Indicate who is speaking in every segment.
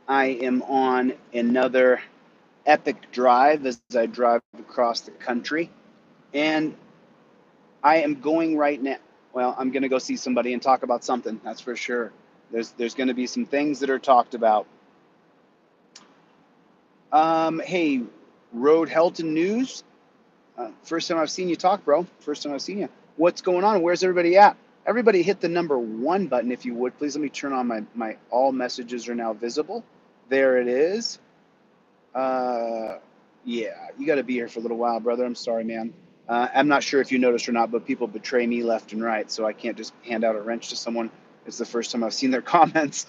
Speaker 1: I am on another epic drive as I drive across the country. And I am going right now. Well, I'm going to go see somebody and talk about something, that's for sure. There's going to be some things that are talked about. Hey, Road Helton News. First time I've seen you talk, bro. First time I've seen you. What's going on? Where's everybody at? Everybody hit the number 1 button if you would. Please let me turn on my all messages are now visible. There it is. Yeah, you got to be here for a little while, brother. I'm sorry, man. I'm not sure if you noticed or not, but people betray me left and right, so I can't just hand out a wrench to someone. It's the first time I've seen their comments.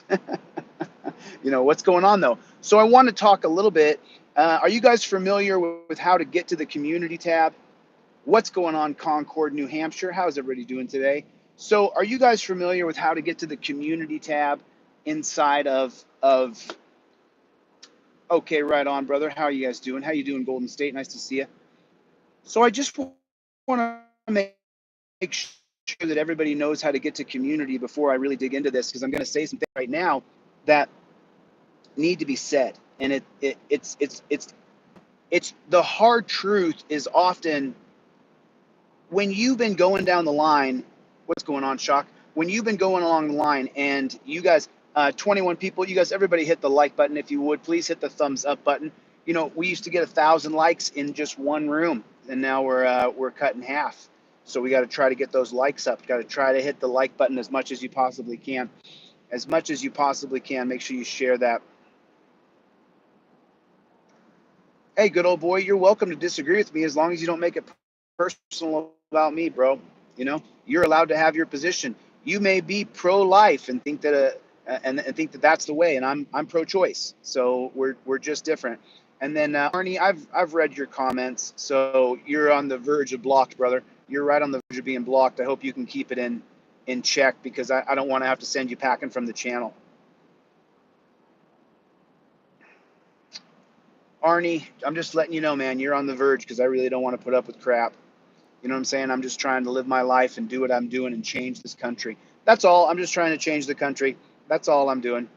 Speaker 1: You know, what's going on, though? So I want to talk a little bit. Are you guys familiar with how to get to the community tab? What's going on, Concord, New Hampshire? How's everybody doing today? So are you guys familiar with how to get to the community tab inside of okay, right on, brother. How are you guys doing? How you doing, Golden State? Nice to see you. So I just want to make sure that everybody knows how to get to community before I really dig into this, because I'm going to say something right now that need to be said. And it's the hard truth is often when you've been going down the line. What's going on, Shock? When you've been going along the line and you guys, 21 people, you guys, everybody hit the like button if you would. Please hit the thumbs up button. You know, we used to get 1,000 likes in just one room, and now we're cut in half. So we got to try to get those likes up. Got to try to hit the like button as much as you possibly can. As much as you possibly can. Make sure you share that. Hey, good old boy, you're welcome to disagree with me as long as you don't make it personal about me, bro. You know, you're allowed to have your position. You may be pro-life and think that and think that that's the way, and I'm pro-choice. So we're just different. And then Arnie, I've read your comments, so you're on the verge of blocked, brother. You're right on the verge of being blocked. I hope you can keep it in check, because I don't want to have to send you packing from the channel. Arnie, I'm just letting you know, man, you're on the verge, because I really don't want to put up with crap. You know what I'm saying? I'm just trying to live my life and do what I'm doing and change this country. That's all. I'm just trying to change the country. That's all I'm doing.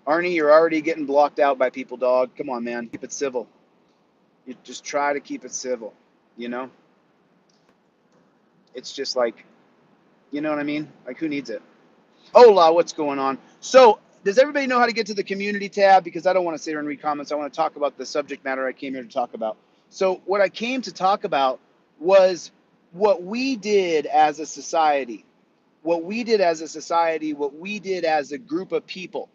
Speaker 1: Arnie, you're already getting blocked out by people, dog. Come on, man. Keep it civil. You just try to keep it civil, you know? It's just like, you know what I mean? Like, who needs it? Hola, what's going on? So, does everybody know how to get to the community tab? Because I don't want to sit here and read comments. I want to talk about the subject matter I came here to talk about. So, what I came to talk about was what we did as a society. What we did as a society, what we did as a group of people,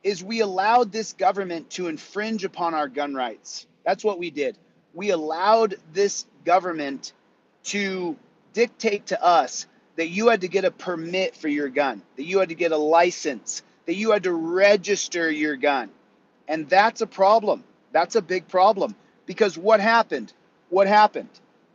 Speaker 1: is we allowed this government to infringe upon our gun rights. That's what we did. We allowed this government to dictate to us that you had to get a permit for your gun, that you had to get a license, that you had to register your gun. And that's a problem. That's a big problem. Because what happened? What happened?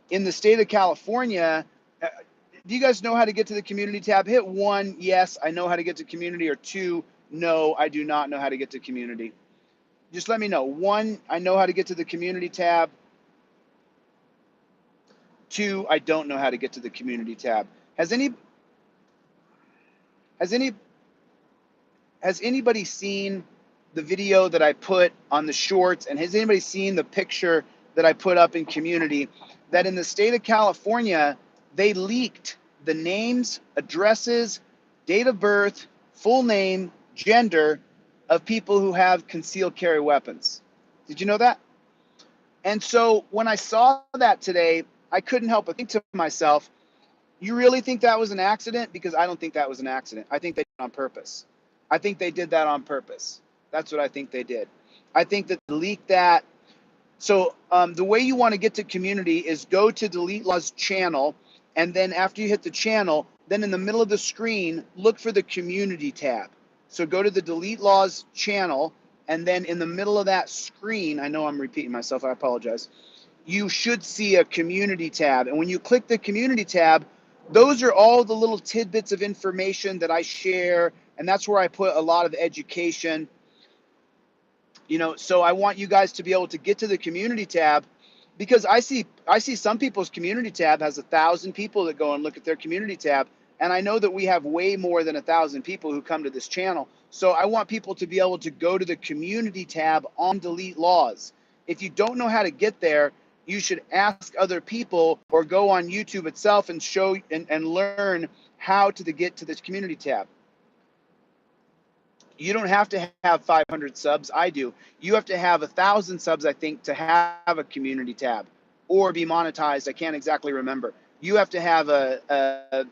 Speaker 1: In the state of California, do you guys know how to get to the community tab? Hit 1, yes, I know how to get to community, or 2, no, I do not know how to get to community. Just let me know. 1, I know how to get to the community tab. 2, I don't know how to get to the community tab. Has anybody seen the video that I put on the shorts, and has anybody seen the picture that I put up in community, that in the state of California, they leaked the names, addresses, date of birth, full name, gender of people who have concealed carry weapons? Did you know that? And so when I saw that today, I couldn't help but think to myself, you really think that was an accident? Because I don't think that was an accident. I think they did it on purpose. I think they did that on purpose. That's what I think they did. I think that they leaked that. So the way you want to get to community is go to DeletelawZ channel, and then after you hit the channel, then in the middle of the screen, look for the community tab. So go to the DeletelawZ channel, and then in the middle of that screen, I know I'm repeating myself, I apologize, you should see a community tab. And when you click the community tab, those are all the little tidbits of information that I share, and that's where I put a lot of education. You know, so I want you guys to be able to get to the community tab, because I see some people's community tab has 1,000 people that go and look at their community tab. And I know that we have way more than 1,000 people who come to this channel. So I want people to be able to go to the community tab on DeletelawZ. If you don't know how to get there, you should ask other people or go on YouTube itself and show and learn how to get to this community tab. You don't have to have 500 subs. I do. You have to have 1,000 subs, I think, to have a community tab or be monetized. I can't exactly remember. You have to have I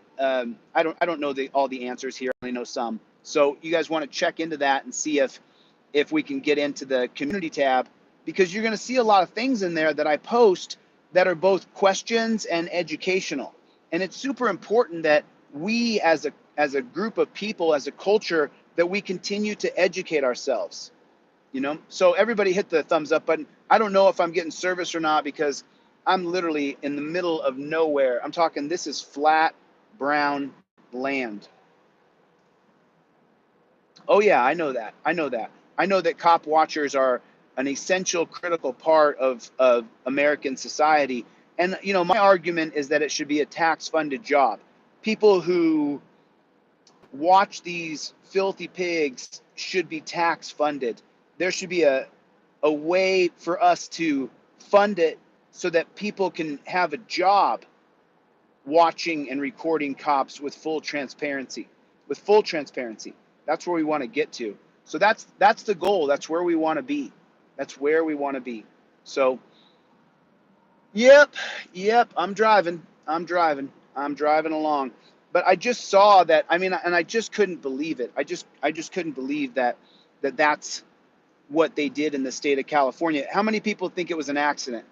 Speaker 1: don't know all the answers here. I only know some. So you guys want to check into that and see if we can get into the community tab, because you're going to see a lot of things in there that I post that are both questions and educational. And it's super important that we as a group of people, as a culture, that we continue to educate ourselves, you know? So everybody hit the thumbs up button. I don't know if I'm getting service or not because I'm literally in the middle of nowhere. I'm talking, this is flat, brown land. Oh yeah, I know that. I know that. I know that cop watchers are an essential, critical part of American society. And, you know, my argument is that it should be a tax-funded job. People who watch these filthy pigs should be tax funded. There should be a way for us to fund it so that people can have a job watching and recording cops with full transparency. With full transparency. That's where we want to get to. So that's the goal. That's where we want to be. That's where we want to be. So yep, I'm driving along. But I just saw that, I mean, and I just couldn't believe it. I just couldn't believe that's what they did in the state of California. How many people think it was an accident?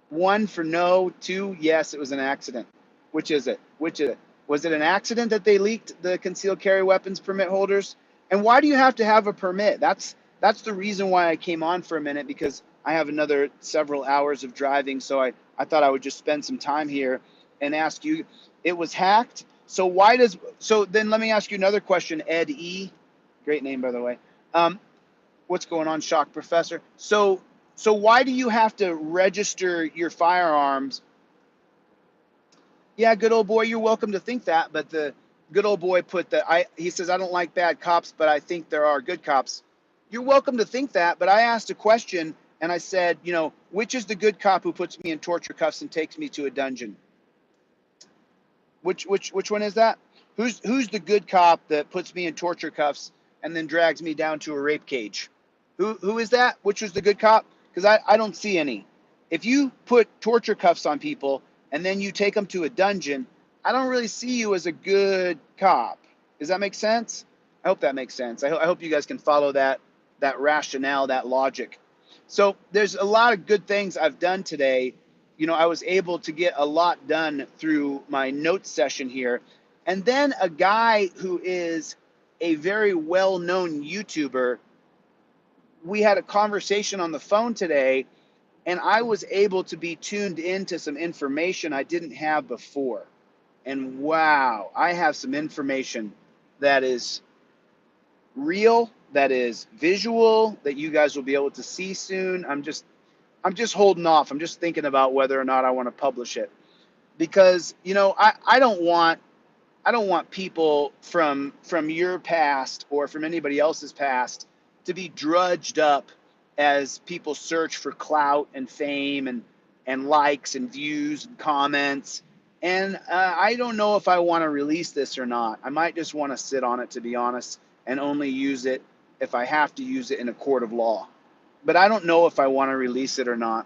Speaker 1: 1 for no, 2 yes, it was an accident. Which is it? Which is it? Was it an accident that they leaked the concealed carry weapons permit holders? And why do you have to have a permit? That's the reason why I came on for a minute, because I have another several hours of driving. So I thought I would just spend some time here and ask you, it was hacked. So then let me ask you another question, Ed E. Great name, by the way. What's going on, Shock Professor? So why do you have to register your firearms? Yeah, good old boy, you're welcome to think that, but the good old boy he says, I don't like bad cops, but I think there are good cops. You're welcome to think that, but I asked a question and I said, you know, which is the good cop who puts me in torture cuffs and takes me to a dungeon? Which one is that? Who's the good cop that puts me in torture cuffs and then drags me down to a rape cage? Who is that? Which was the good cop? Because I don't see any. If you put torture cuffs on people and then you take them to a dungeon, I don't really see you as a good cop. Does that make sense? I hope that makes sense. I hope you guys can follow that rationale, that logic. So there's a lot of good things I've done today. You know, I was able to get a lot done through my notes session here. And then a guy who is a very well-known YouTuber, we had a conversation on the phone today, and I was able to be tuned into some information I didn't have before. And wow, I have some information that is real, that is visual, that you guys will be able to see soon. I'm just holding off. I'm just thinking about whether or not I want to publish it, because, you know, I don't want people from your past or from anybody else's past to be drudged up as people search for clout and fame and likes and views and comments. And I don't know if I want to release this or not. I might just want to sit on it, to be honest, and only use it if I have to use it in a court of law. But I don't know if I want to release it or not.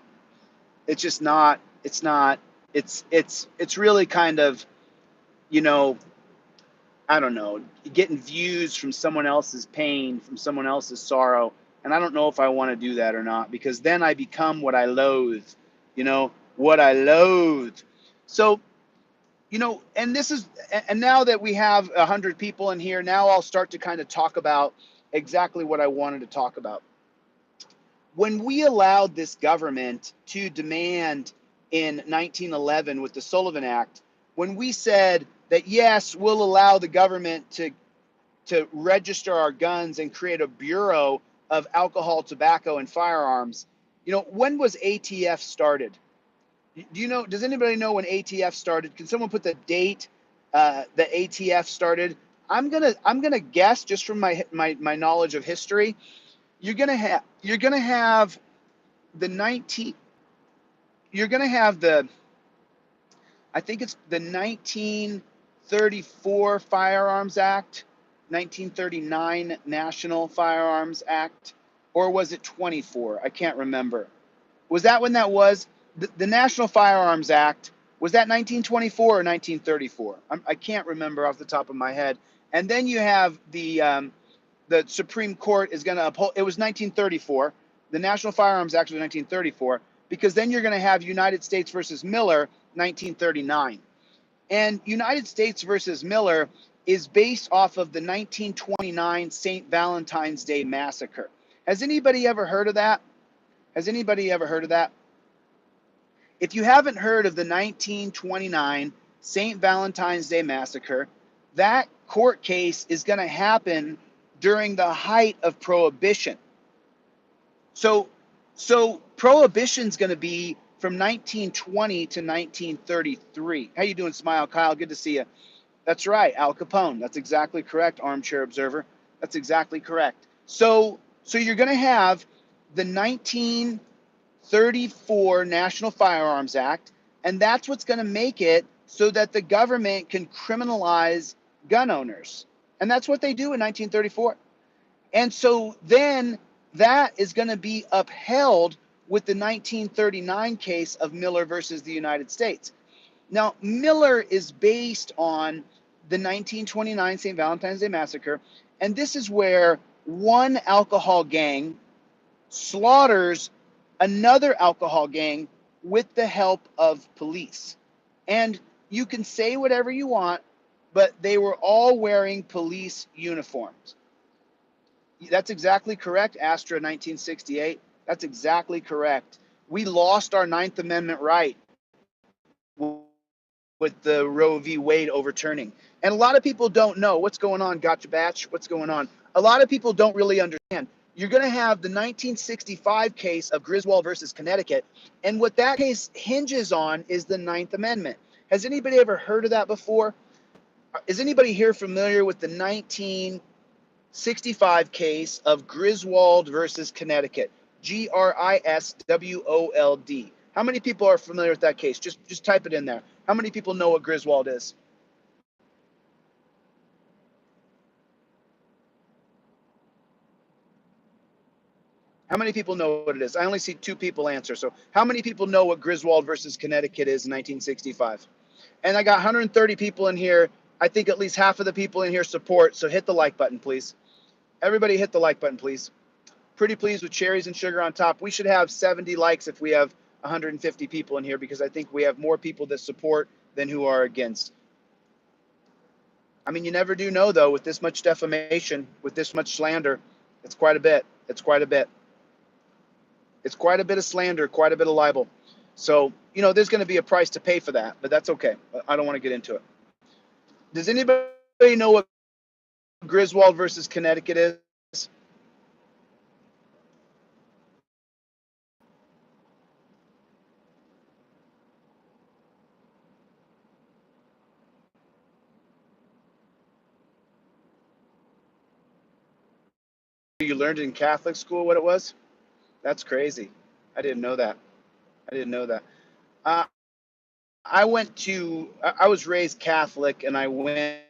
Speaker 1: It's just not, it's really kind of, you know, I don't know, getting views from someone else's pain, from someone else's sorrow. And I don't know if I want to do that or not, because then I become what I loathe, you know, what I loathe. So, you know, and now that we have 100 people in here, now I'll start to kind of talk about exactly what I wanted to talk about. When we allowed this government to demand in 1911 with the Sullivan Act, when we said that, yes, we'll allow the government to register our guns and create a bureau of alcohol, tobacco, and firearms, you know, when was ATF started? Do you know? Does anybody know when ATF started? Can someone put the date that ATF started? I'm gonna guess just from my knowledge of history. You're gonna have the 19. You're gonna have the, I think it's the 1934 Firearms Act, 1939 National Firearms Act, or was it 24? I can't remember. Was that when that was? The National Firearms Act, was that 1924 or 1934? I can't remember off the top of my head. And then you have the Supreme Court is going to uphold, it was 1934. The National Firearms Act was 1934, because then you're going to have United States versus Miller, 1939. And United States versus Miller is based off of the 1929 St. Valentine's Day Massacre. Has anybody ever heard of that? Has anybody ever heard of that? If you haven't heard of the 1929 St. Valentine's Day Massacre, that court case is going to happen during the height of Prohibition. So Prohibition's going to be from 1920 to 1933. How you doing, Smile Kyle? Good to see you. That's right, Al Capone. That's exactly correct, Armchair Observer. That's exactly correct. So you're going to have the 1934 National Firearms Act, and that's what's going to make it so that the government can criminalize gun owners. And that's what they do in 1934. And so then that is going to be upheld with the 1939 case of Miller versus the United States. Now, Miller is based on the 1929 St. Valentine's Day Massacre, and this is where one alcohol gang slaughters another alcohol gang with the help of police. And you can say whatever you want, but they were all wearing police uniforms. That's exactly correct, Astra 1968. That's exactly correct. We lost our Ninth Amendment right with the Roe v. Wade overturning. And a lot of people don't know what's going on, Gotcha Batch, what's going on. A lot of people don't really understand. You're going to have the 1965 case of Griswold versus Connecticut, and what that case hinges on is the Ninth Amendment. Has anybody ever heard of that before? Is anybody here familiar with the 1965 case of Griswold versus Connecticut? Griswold. How many people are familiar with that case? Just type it in there. How many people know what Griswold is? How many people know what it is? I only see 2 people answer. So how many people know what Griswold versus Connecticut is in 1965? And I got 130 people in here. I think at least half of the people in here support. So hit the like button, please. Everybody hit the like button, please. Pretty pleased with cherries and sugar on top. We should have 70 likes if we have 150 people in here, because I think we have more people that support than who are against. I mean, you never do know, though, with this much defamation, with this much slander. It's quite a bit. It's quite a bit. It's quite a bit of slander, quite a bit of libel. So, you know, there's going to be a price to pay for that, but that's okay. I don't want to get into it. Does anybody know what Griswold versus Connecticut is? You learned in Catholic school what it was? That's crazy. I didn't know that. I didn't know that. Uh, I was raised Catholic, and I went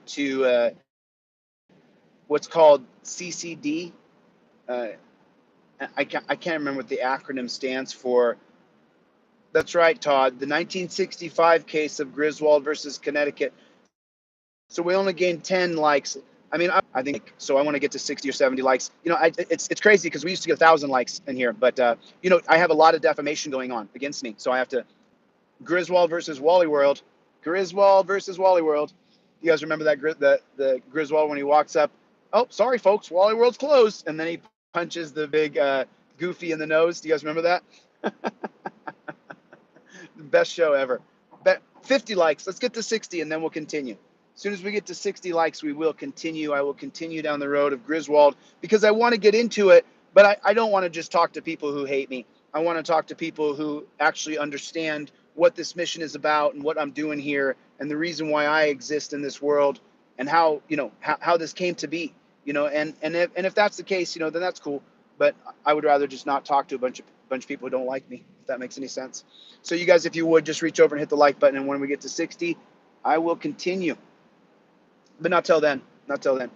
Speaker 1: to what's called CCD. Uh, I can't remember what the acronym stands for. That's right, Todd. The 1965 case of Griswold versus Connecticut. So we only gained 10 likes. I mean, I think so. I want to get to 60 or 70 likes. You know, it's crazy because we used to get 1,000 likes in here, but you know, I have a lot of defamation going on against me, so I have to. Griswold versus Wally World. Griswold versus Wally World. You guys remember that the Griswold when he walks up? Oh, sorry, folks, Wally World's closed, and then he punches the big Goofy in the nose. Do you guys remember that? Best show ever. 50 likes. Let's get to 60, and then we'll continue. As soon as we get to 60 likes, we will continue. I will continue down the road of Griswold because I want to get into it, but I don't want to just talk to people who hate me. I want to talk to people who actually understand what this mission is about and what I'm doing here and the reason why I exist in this world and how, how this came to be, and if that's the case, then that's cool. But I would rather just not talk to a bunch of people who don't like me, if that makes any sense. So you guys, if you would, just reach over and hit the like button. And when we get to 60, I will continue. But not till then. Not till then.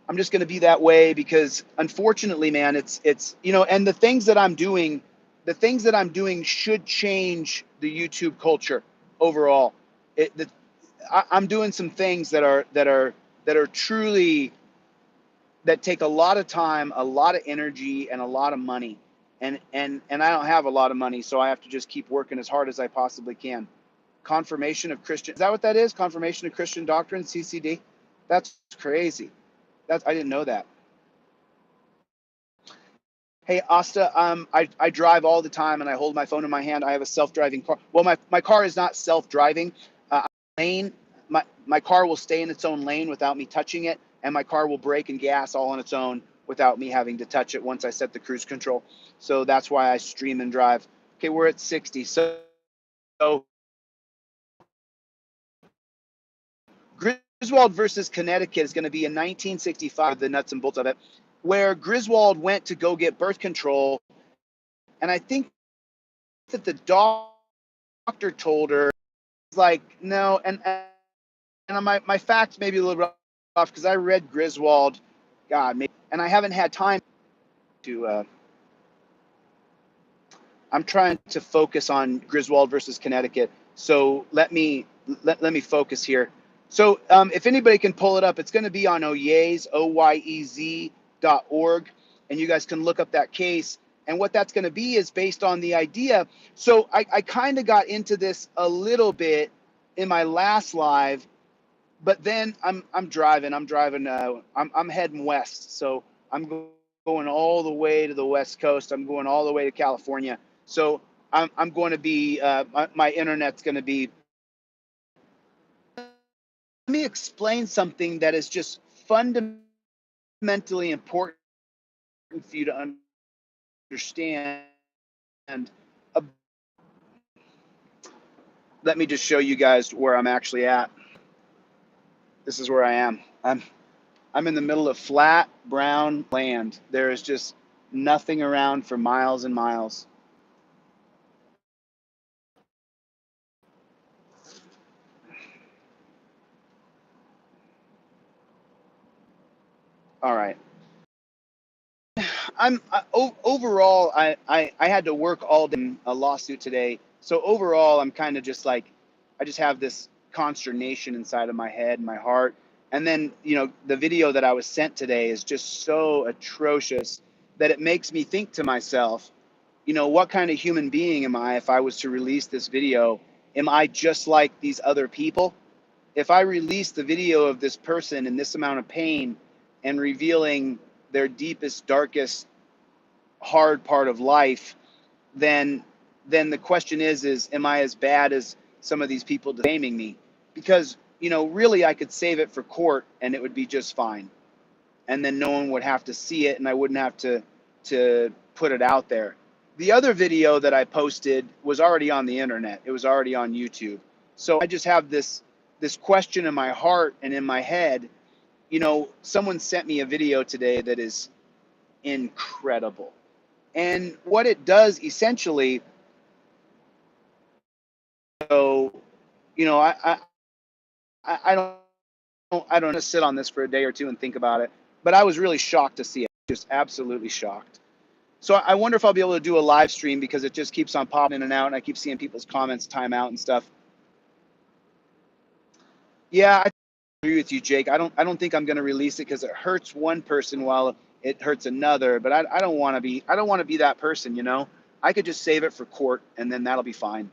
Speaker 1: I'm just going to be that way because, unfortunately, man, it's and the things that I'm doing, should change the YouTube culture overall. I'm doing some things that are truly, that take a lot of time, a lot of energy, and a lot of money. And I don't have a lot of money, so I have to just keep working as hard as I possibly can. Confirmation of Christian, is that what that is? Confirmation of Christian Doctrine, CCD? That's crazy. I didn't know that. Hey, Asta, I drive all the time and I hold my phone in my hand. I have a self-driving car. Well, my car is not self-driving. Lane, my car will stay in its own lane without me touching it, and my car will brake and gas all on its own without me having to touch it once I set the cruise control. So that's why I stream and drive. Okay, we're at 60. So Griswold versus Connecticut is going to be in 1965, the nuts and bolts of it, where Griswold went to go get birth control. And I think that the doctor told her, like, no. And my facts may be a little bit off because I read Griswold, God, maybe, and I haven't had time to, I'm trying to focus on Griswold versus Connecticut. So let me focus here. So if anybody can pull it up, it's going to be on Oyez, OYEZ.org, and you guys can look up that case. And what that's going to be is based on the idea. So I kind of got into this a little bit in my last live, but then I'm driving. I'm heading west. So I'm going all the way to the West Coast. I'm going all the way to California. So I'm going to be, my internet's going to be. Let me explain something that is just fundamentally important for you to understand. Let me just show you guys where I'm actually at. This is where I am. I'm in the middle of flat brown land. There is just nothing around for miles and miles. All right. Overall, I had to work all day in a lawsuit today. So overall, I'm kind of just like, I just have this consternation inside of my head and my heart. And then, the video that I was sent today is just so atrocious that it makes me think to myself, what kind of human being am I if I was to release this video? Am I just like these other people? If I release the video of this person in this amount of pain and revealing their deepest, darkest, hard part of life, then the question is am I as bad as some of these people defaming me? Because really I could save it for court and it would be just fine, and then no one would have to see it and I wouldn't have to put it out there. The other video that I posted was already on the internet. It was already on YouTube. So I just have this question in my heart and in my head. Someone sent me a video today that is incredible. And what it does essentially, so, I don't want to sit on this for a day or two and think about it, but I was really shocked to see it, just absolutely shocked. So I wonder if I'll be able to do a live stream because it just keeps on popping in and out and I keep seeing people's comments time out and stuff. Yeah, I agree with you, Jake. I don't think I'm going to release it because it hurts one person while it hurts another, but I don't want to be that person, I could just save it for court and then that'll be fine.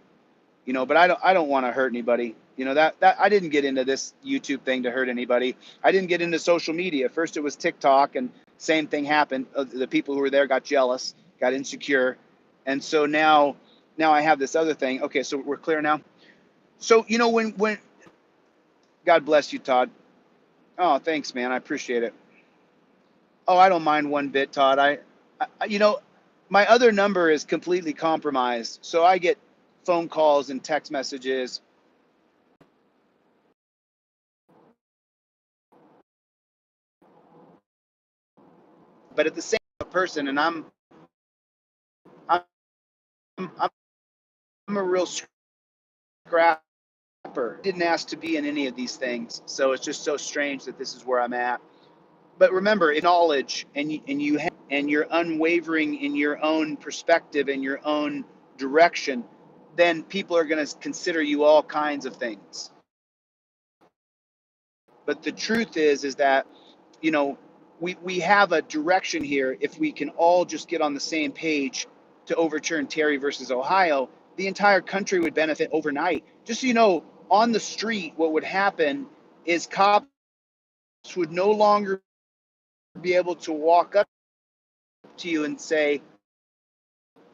Speaker 1: But I don't want to hurt anybody. That I didn't get into this YouTube thing to hurt anybody. I didn't get into social media. First it was TikTok and same thing happened. The people who were there got jealous, got insecure. And so now I have this other thing. Okay, so we're clear now. So, when God bless you, Todd. Oh, thanks, man. I appreciate it. Oh, I don't mind one bit, Todd. My other number is completely compromised, so I get phone calls and text messages. But at the same person, and I'm I'm a real scrapper. Didn't ask to be in any of these things, so it's just so strange that this is where I'm at. But remember, in knowledge and you're unwavering in your own perspective and your own direction, then people are going to consider you all kinds of things. But the truth is that, you know, we have a direction here. If we can all just get on the same page to overturn Terry versus Ohio, the entire country would benefit overnight. Just so you know, on the street, what would happen is cops would no longer be able to walk up to you and say,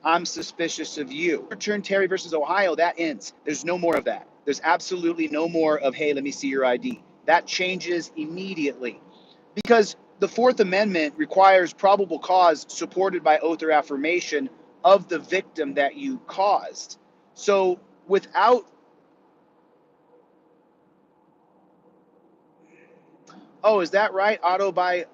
Speaker 1: I'm suspicious of you. Overturn Terry versus Ohio, that ends. There's no more of that. There's absolutely no more of, hey, let me see your ID. That changes immediately. Because the Fourth Amendment requires probable cause supported by oath or affirmation of the victim that you caused. So without, oh, is that right? Autobiography?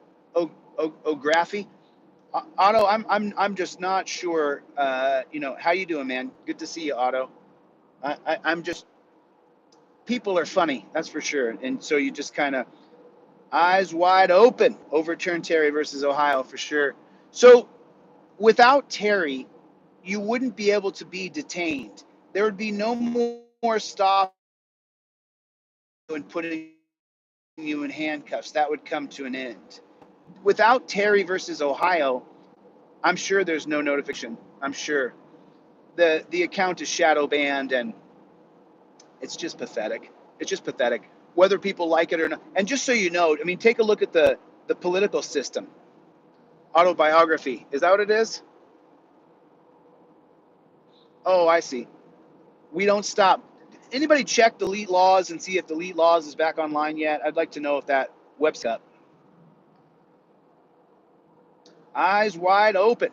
Speaker 1: Otto, I'm just not sure. How you doing, man? Good to see you, Otto. I'm just, people are funny, that's for sure. And so you just kind of eyes wide open, overturn Terry versus Ohio for sure. So without Terry, you wouldn't be able to be detained. There would be no more stop and putting you in handcuffs. That would come to an end. Without Terry versus Ohio, I'm sure there's no notification. I'm sure the account is shadow banned, and it's just pathetic. It's just pathetic, whether people like it or not. And just so you know, I mean, take a look at the political system. Autobiography, is that what it is? Oh, I see. We don't stop. Anybody check DeletelawZ and see if DeletelawZ is back online yet? I'd like to know if that website up. Eyes wide open.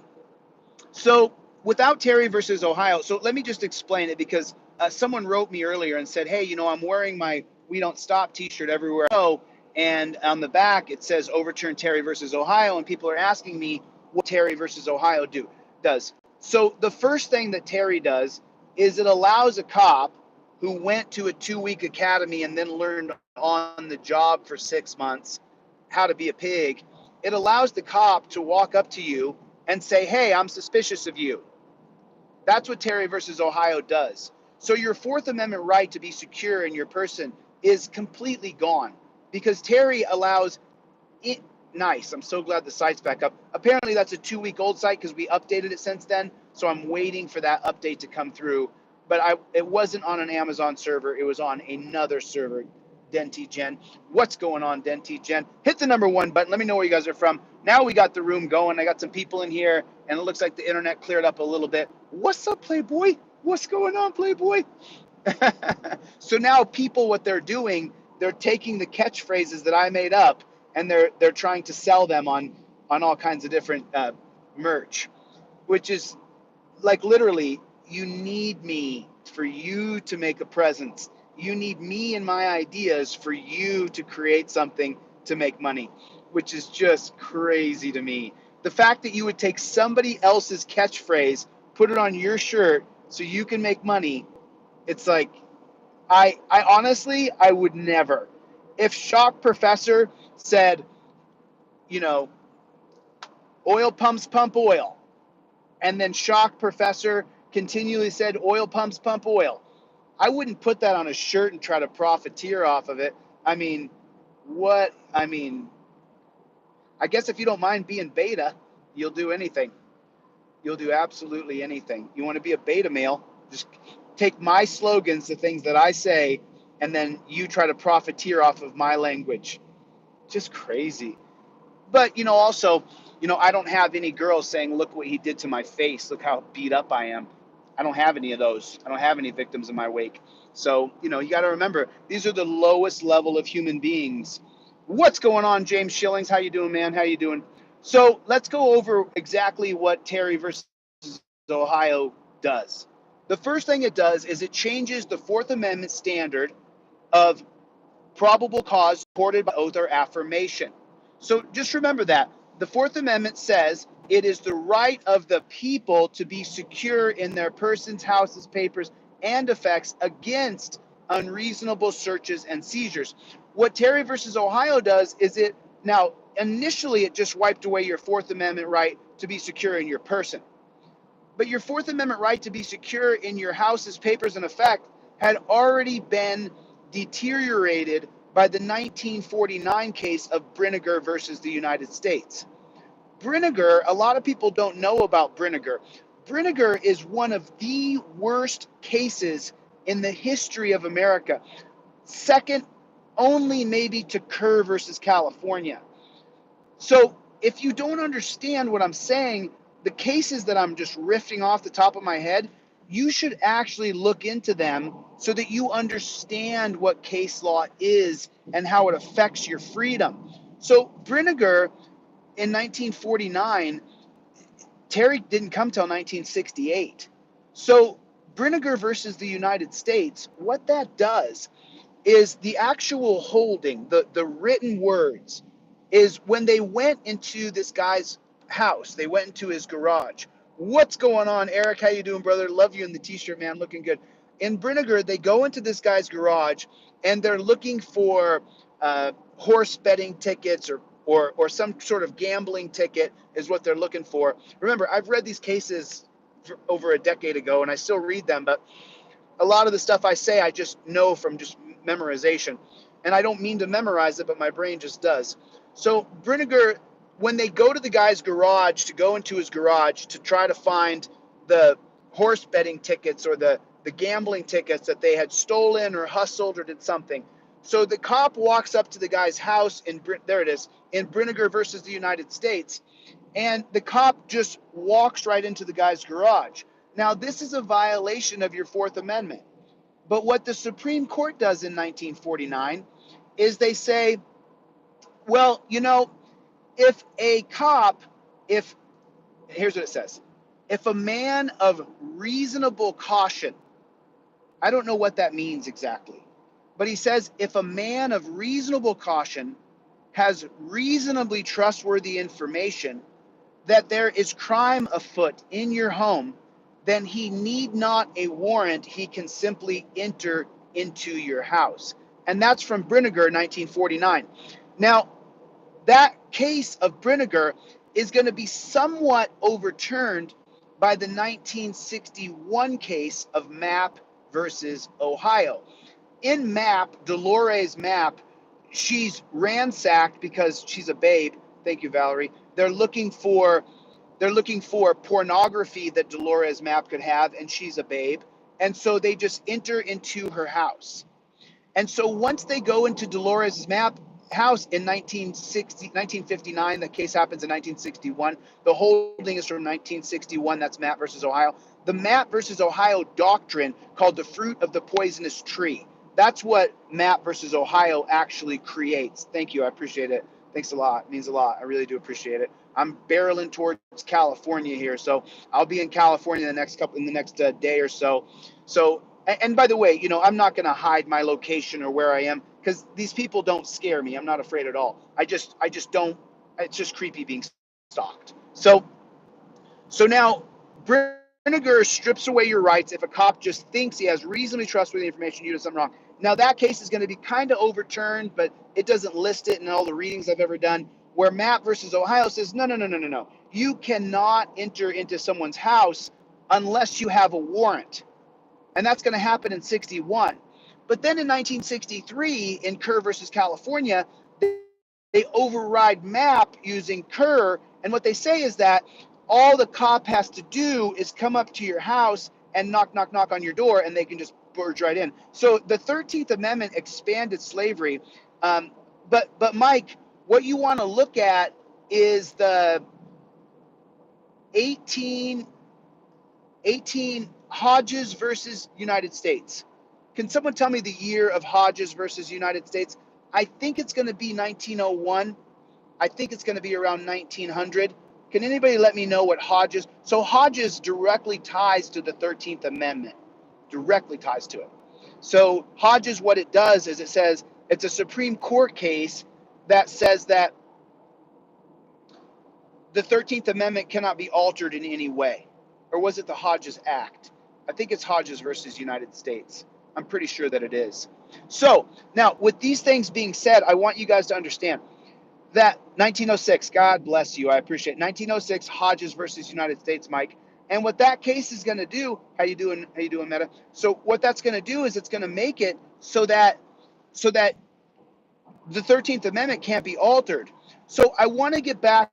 Speaker 1: So without Terry versus Ohio, so let me just explain it, because someone wrote me earlier and said, hey, I'm wearing my We Don't Stop t-shirt everywhere I go, and on the back it says overturn Terry versus Ohio, and people are asking me what Terry versus Ohio does. So the first thing that Terry does is it allows a cop who went to a 2-week academy and then learned on the job for 6 months how to be a pig. It allows the cop to walk up to you and say, hey, I'm suspicious of you. That's what Terry versus Ohio does. So your Fourth Amendment right to be secure in your person is completely gone, because Terry allows it. Nice. I'm so glad the site's back up. Apparently that's a 2-week-old site because we updated it since then. So I'm waiting for that update to come through. But it wasn't on an Amazon server. It was on another server. Denti Gen. What's going on, Denti Gen? Hit the number 1 button. Let me know where you guys are from. Now we got the room going. I got some people in here, and it looks like the internet cleared up a little bit. What's up, Playboy? What's going on, Playboy? So now people, what they're doing, they're taking the catchphrases that I made up, and they're trying to sell them on all kinds of different merch, which is like, literally, you need me for you to make a presence. You need me and my ideas for you to create something to make money, which is just crazy to me. The fact that you would take somebody else's catchphrase, put it on your shirt so you can make money, it's like, I honestly, I would never. If Shock Professor said, you know, oil pumps pump oil, and then Shock Professor continually said oil pumps pump oil, I wouldn't put that on a shirt and try to profiteer off of it. I mean, what? I mean, I guess if you don't mind being beta, you'll do anything. You'll do absolutely anything. You want to be a beta male, just take my slogans, the things that I say, and then you try to profiteer off of my language. Just crazy. But, also, I don't have any girls saying, look what he did to my face. Look how beat up I am. I don't have any of those. I don't have any victims in my wake. So, you got to remember, these are the lowest level of human beings. What's going on, James Shillings? How you doing, man? How you doing? So let's go over exactly what Terry versus Ohio does. The first thing it does is it changes the Fourth Amendment standard of probable cause supported by oath or affirmation. So just remember that. The Fourth Amendment says it is the right of the people to be secure in their persons, houses, papers, and effects against unreasonable searches and seizures. What Terry versus Ohio does is initially it just wiped away your Fourth Amendment right to be secure in your person. But your Fourth Amendment right to be secure in your house's papers and effect had already been deteriorated by the 1949 case of Brinegar versus the United States. Brinegar, a lot of people don't know about Brinegar. Brinegar is one of the worst cases in the history of America, second only maybe to Kerr versus California. So if you don't understand what I'm saying, the cases that I'm just riffing off the top of my head, you should actually look into them so that you understand what case law is and how it affects your freedom. So Brinegar in 1949, Terry didn't come till 1968. So Brinegar versus the United States, what that does is the actual holding, the written words, is when they went into this guy's house, they went into his garage. What's going on, Eric? How you doing, brother? Love you in the t-shirt, man. Looking good. In Brinegar, they go into this guy's garage and they're looking for horse betting tickets or some sort of gambling ticket is what they're looking for. Remember, I've read these cases over a decade ago and I still read them, but a lot of the stuff I say, I just know from just memorization. And I don't mean to memorize it, but my brain just does. So Brinegar, when they go to the guy's garage, to go into his garage to try to find the horse betting tickets or the gambling tickets that they had stolen or hustled or did something. So the cop walks up to the guy's house there it is, in Brinegar versus the United States. And the cop just walks right into the guy's garage. Now, this is a violation of your Fourth Amendment. But what the Supreme Court does in 1949 is they say, well, if a cop, here's what it says, if a man of reasonable caution, I don't know what that means exactly, but he says, if a man of reasonable caution has reasonably trustworthy information that there is crime afoot in your home, then he need not a warrant. He can simply enter into your house. And that's from Brinegar, 1949. Now, that case of Brinegar is going to be somewhat overturned by the 1961 case of Mapp versus Ohio. In Mapp, Dolores Mapp, she's ransacked because she's a babe. Thank you, Valerie. They're looking for pornography that Dolores Mapp could have, and she's a babe. And so they just enter into her house. And so once they go into Dolores Mapp house in 1959, the case happens in 1961. The holding is from 1961. That's Mapp versus Ohio. The Mapp versus Ohio doctrine called the fruit of the poisonous tree. That's what Mapp versus Ohio actually creates. Thank you. I appreciate it. Thanks a lot. It means a lot. I really do appreciate it. I'm barreling towards California here, so I'll be in California in the next day or so. So, and by the way, I'm not going to hide my location or where I am because these people don't scare me. I'm not afraid at all. I just don't. It's just creepy being stalked. So now Brinegar strips away your rights if a cop just thinks he has reasonably trustworthy information you did something wrong. Now that case is going to be kind of overturned, but it doesn't list it in all the readings I've ever done. Where Mapp versus Ohio says, no. You cannot enter into someone's house unless you have a warrant. And that's going to happen in 61. But then in 1963, in Kerr versus California, they override Mapp using Kerr. And what they say is that all the cop has to do is come up to your house and knock on your door, and they can just barge right in. So the 13th Amendment expanded slavery. But Mike, what you want to look at is the 18 Hodges versus United States. Can someone tell me the year of Hodges versus United States? I think it's going to be 1901. I think it's going to be around 1900. Can anybody let me know what Hodges? So Hodges directly ties to the 13th Amendment, directly ties to it. So Hodges, what it does is it says it's a Supreme Court case that says that the 13th Amendment cannot be altered in any way. Or was it the Hodges Act? I think it's Hodges versus United States. I'm pretty sure that it is. So now, with these things being said, I want you guys to understand that 1906, God bless you, I appreciate it. 1906, Hodges versus United States, Mike. And what that case is going to do, how you doing, Meta? So what that's going to do is it's going to make it so that the 13th Amendment can't be altered. So I want to get back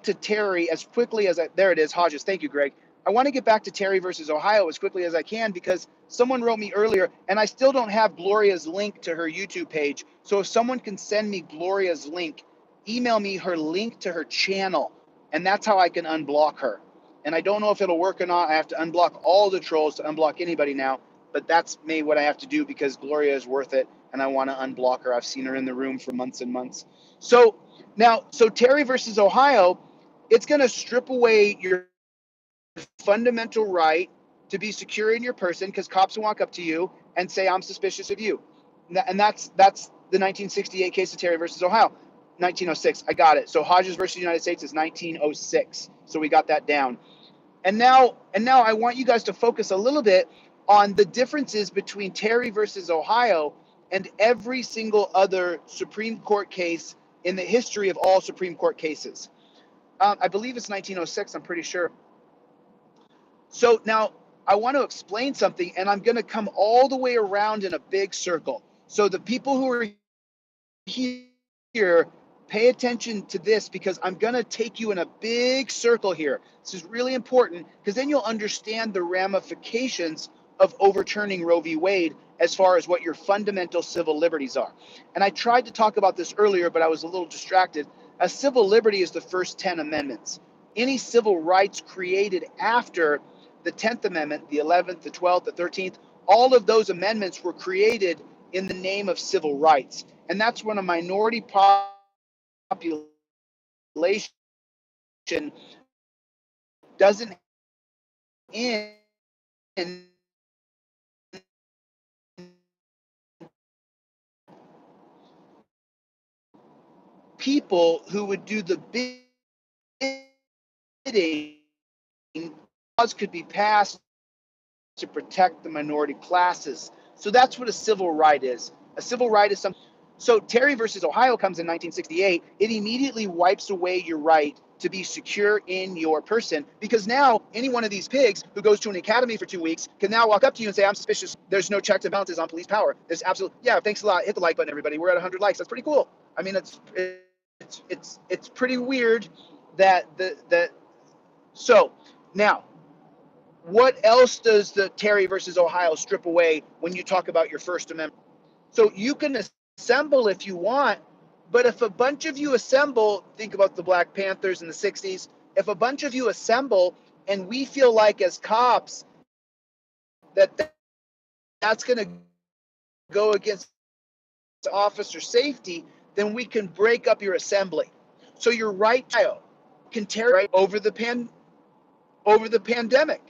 Speaker 1: to Terry as quickly as there it is, Hodges. Thank you, Greg. I want to get back to Terry versus Ohio as quickly as I can because someone wrote me earlier and I still don't have Gloria's link to her YouTube page. So if someone can send me Gloria's link, email me her link to her channel, and that's how I can unblock her. And I don't know if it'll work or not. I have to unblock all the trolls to unblock anybody now, but that's maybe what I have to do because Gloria is worth it and I want to unblock her. I've seen her in the room for months and months. So now, so Terry versus Ohio, it's going to strip away your fundamental right to be secure in your person because cops will walk up to you and say, I'm suspicious of you. And that's the 1968 case of Terry versus Ohio. 1906, I got it. So Hodges versus United States is 1906. So we got that down. And now I want you guys to focus a little bit on the differences between Terry versus Ohio and every single other Supreme Court case in the history of all Supreme Court cases. I believe it's 1906, I'm pretty sure. So now I want to explain something, and I'm going to come all the way around in a big circle. So the people who are here, pay attention to this because I'm going to take you in a big circle here. This is really important because then you'll understand the ramifications of overturning Roe v. Wade as far as what your fundamental civil liberties are. And I tried to talk about this earlier, but I was a little distracted. A civil liberty is the first 10 amendments. Any civil rights created after the 10th Amendment, the 11th, the 12th, the 13th, all of those amendments were created in the name of civil rights. And that's when a minority population doesn't end people who would do the bidding, laws could be passed to protect the minority classes. So that's what a civil right is. A civil right is something. So Terry versus Ohio comes in 1968. It immediately wipes away your right to be secure in your person because now any one of these pigs who goes to an academy for 2 weeks can now walk up to you and say, I'm suspicious. There's no checks and balances on police power. There's absolutely, yeah, thanks a lot. Hit the like button, everybody. We're at 100 likes. That's pretty cool. I mean, it's pretty weird that so now, what else does the Terry versus Ohio strip away when you talk about your First Amendment? So you can assemble if you want, but if a bunch of you assemble, think about the Black Panthers in the 60s, if a bunch of you assemble and we feel like as cops that's going to go against officer safety, then we can break up your assembly. So your right can tear right over the pandemic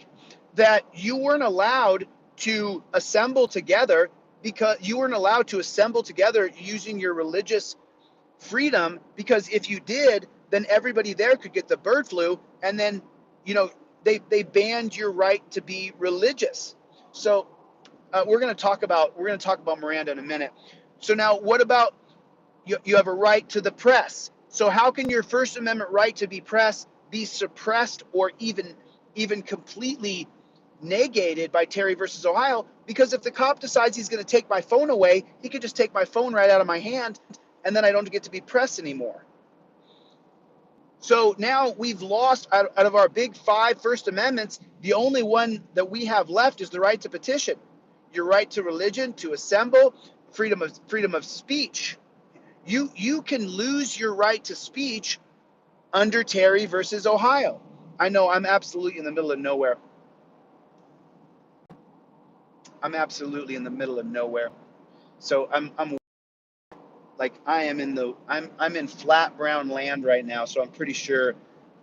Speaker 1: that you weren't allowed to assemble together because you weren't allowed to assemble together using your religious freedom, because if you did, then everybody there could get the bird flu, and then they banned your right to be religious. So we're going to talk about Miranda in a minute. So now what about you have a right to the press? So how can your First Amendment right to be press be suppressed or even completely negated by Terry versus Ohio? Because if the cop decides he's going to take my phone away, he could just take my phone right out of my hand, and then I don't get to be press anymore. So now we've lost, out of our big 5 First Amendments, the only one that we have left is the right to petition, your right to religion, to assemble, freedom of speech. You can lose your right to speech under Terry versus Ohio. I know I'm absolutely in the middle of nowhere. So I'm like I'm in flat brown land right now, so I'm pretty sure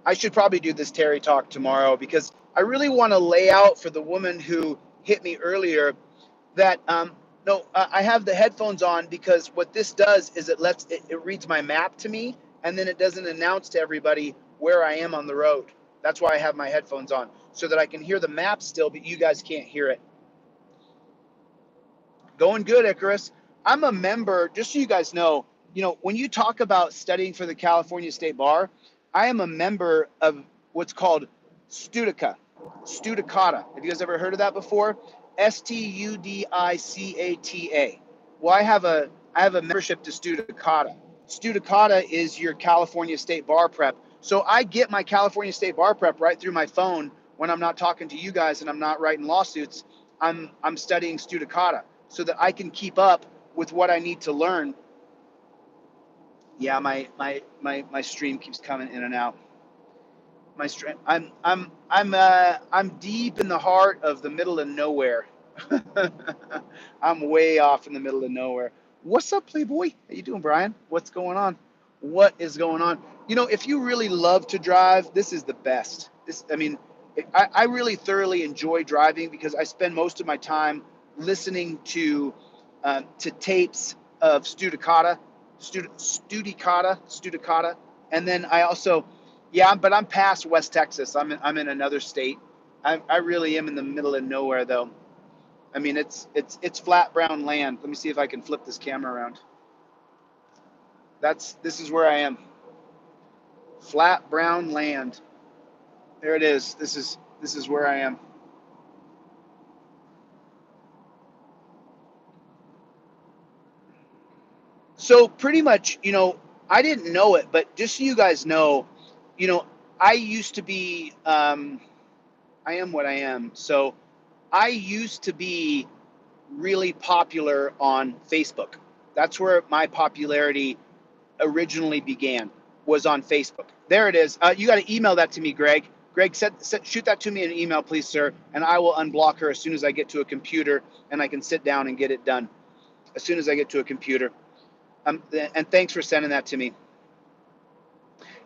Speaker 1: I should probably do this Terry talk tomorrow because I really want to lay out for the woman who hit me earlier that no, I have the headphones on because what this does is it reads my map to me, and then it doesn't announce to everybody where I am on the road. That's why I have my headphones on, so that I can hear the map still, but you guys can't hear it. Going good, Icarus. I'm a member, just so you guys know, when you talk about studying for the California State Bar, I am a member of what's called Studicata. Have you guys ever heard of that before? Studicata. Well, I have a membership to Studicata. Studicata is your California State Bar Prep. So I get my California State Bar Prep right through my phone when I'm not talking to you guys and I'm not writing lawsuits. I'm studying Studicata so that I can keep up with what I need to learn. Yeah, my stream keeps coming in and out. My stream. I'm deep in the heart of the middle of nowhere. I'm way off in the middle of nowhere. What's up, Playboy? How you doing, Brian? What's going on? What is going on? If you really love to drive, this is the best. I really thoroughly enjoy driving because I spend most of my time listening to tapes of Studicata, and then I also, yeah, but I'm past West Texas. I'm in another state. I really am in the middle of nowhere though. I mean, it's flat brown land. Let me see if I can flip this camera around. This is where I am. Flat brown land. There it is. This is where I am. So pretty much, I didn't know it, but just so you guys know, I used to be, I am what I am. So I used to be really popular on Facebook. That's where my popularity originally began, was on Facebook. There it is. You got to email that to me, Greg. Greg, shoot that to me in an email, please, sir, and I will unblock her as soon as I get to a computer and I can sit down and get it done. As soon as I get to a computer. And thanks for sending that to me.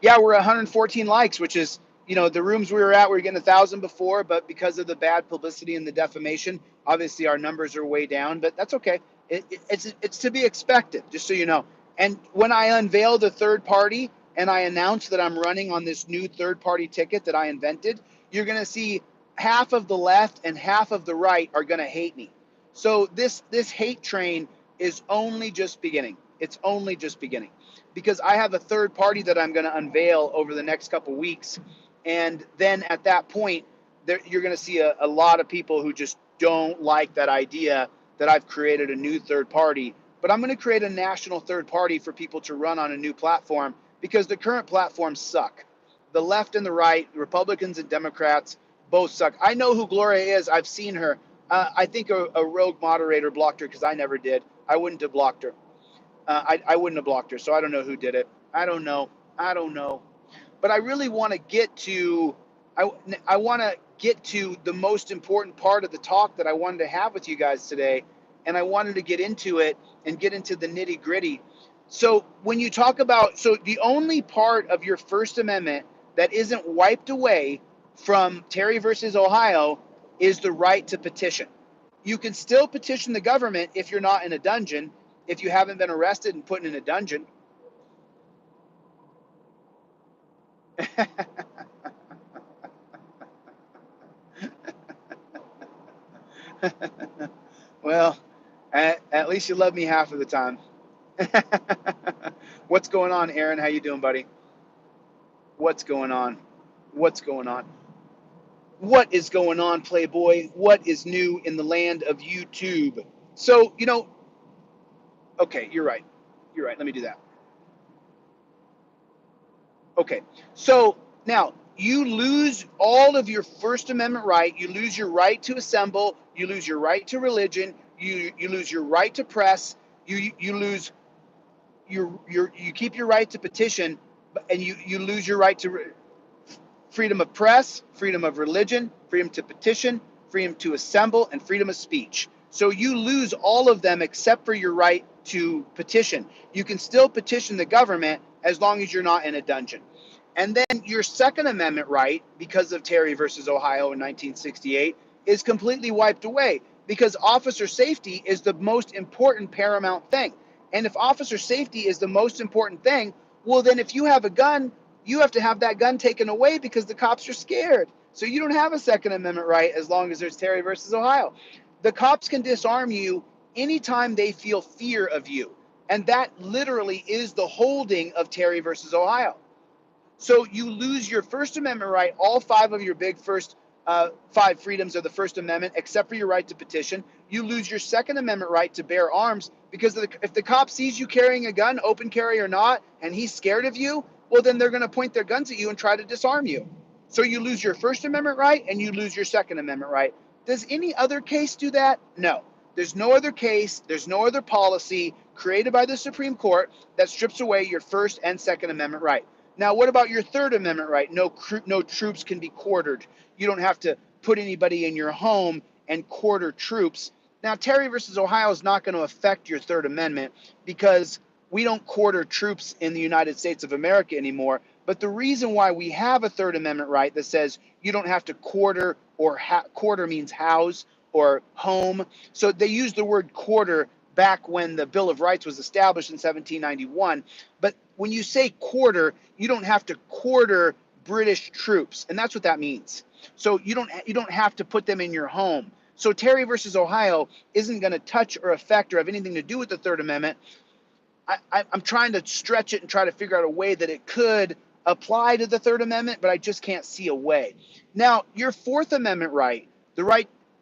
Speaker 1: Yeah, we're 114 likes, which is, the rooms we were at, we were getting 1,000 before, but because of the bad publicity and the defamation, obviously our numbers are way down, but that's okay. It's to be expected, just so you know. And when I unveil the third party and I announce that I'm running on this new third party ticket that I invented, you're going to see half of the left and half of the right are going to hate me. So this hate train is only just beginning. It's only just beginning because I have a third party that I'm going to unveil over the next couple weeks. And then at that point, you're going to see a lot of people who just don't like that idea that I've created a new third party. But I'm going to create a national third party for people to run on a new platform because the current platforms suck. The left and the right, Republicans and Democrats, both suck. I know who Gloria is. I've seen her. I think a rogue moderator blocked her because I never did. I wouldn't have blocked her. I wouldn't have blocked her, so I don't know who did it. I don't know. But I really want to get to, I want to get to the most important part of the talk that I wanted to have with you guys today. And I wanted to get into it and get into the nitty gritty. So when you talk about, so the only part of your First Amendment that isn't wiped away from Terry versus Ohio is the right to petition. You can still petition the government if you're not in a dungeon, if you haven't been arrested and put in a dungeon. Well, at least you love me half of the time. What's going on, Aaron? How you doing, buddy? What's going on? What's going on? What is going on, Playboy? What is new in the land of YouTube? So, okay, you're right. You're right. Let me do that. Okay. So now you lose all of your First Amendment right. You lose your right to assemble. You lose your right to religion. You lose your right to press. You lose you keep your right to petition, and you lose your right to freedom of press, freedom of religion, freedom to petition, freedom to assemble, and freedom of speech. So you lose all of them except for your right to petition. You can still petition the government as long as you're not in a dungeon. And then your Second Amendment right, because of Terry versus Ohio in 1968, is completely wiped away because officer safety is the most important paramount thing. And if officer safety is the most important thing, well, then if you have a gun, you have to have that gun taken away because the cops are scared. So you don't have a Second Amendment right as long as there's Terry versus Ohio. The cops can disarm you anytime they feel fear of you. And that literally is the holding of Terry versus Ohio. So you lose your First Amendment right, all five of your big first five freedoms of the First Amendment, except for your right to petition. You lose your Second Amendment right to bear arms because if the cop sees you carrying a gun, open carry or not, and he's scared of you, well, then they're going to point their guns at you and try to disarm you. So you lose your First Amendment right and you lose your Second Amendment right. Does any other case do that? No. There's no other case, there's no other policy created by the Supreme Court that strips away your First and Second Amendment right. Now, what about your Third Amendment right? No troops can be quartered. You don't have to put anybody in your home and quarter troops. Now, Terry versus Ohio is not going to affect your Third Amendment because we don't quarter troops in the United States of America anymore. But the reason why we have a Third Amendment right that says you don't have to quarter, or quarter means house or home. So they use the word quarter back when the Bill of Rights was established in 1791. But when you say quarter, you don't have to quarter British troops, and that's what that means. So you don't have to put them in your home. So Terry versus Ohio isn't going to touch or affect or have anything to do with the Third Amendment. I'm trying to stretch it and try to figure out a way that it could apply to the Third Amendment, but I just can't see a way. Now, your Fourth Amendment right,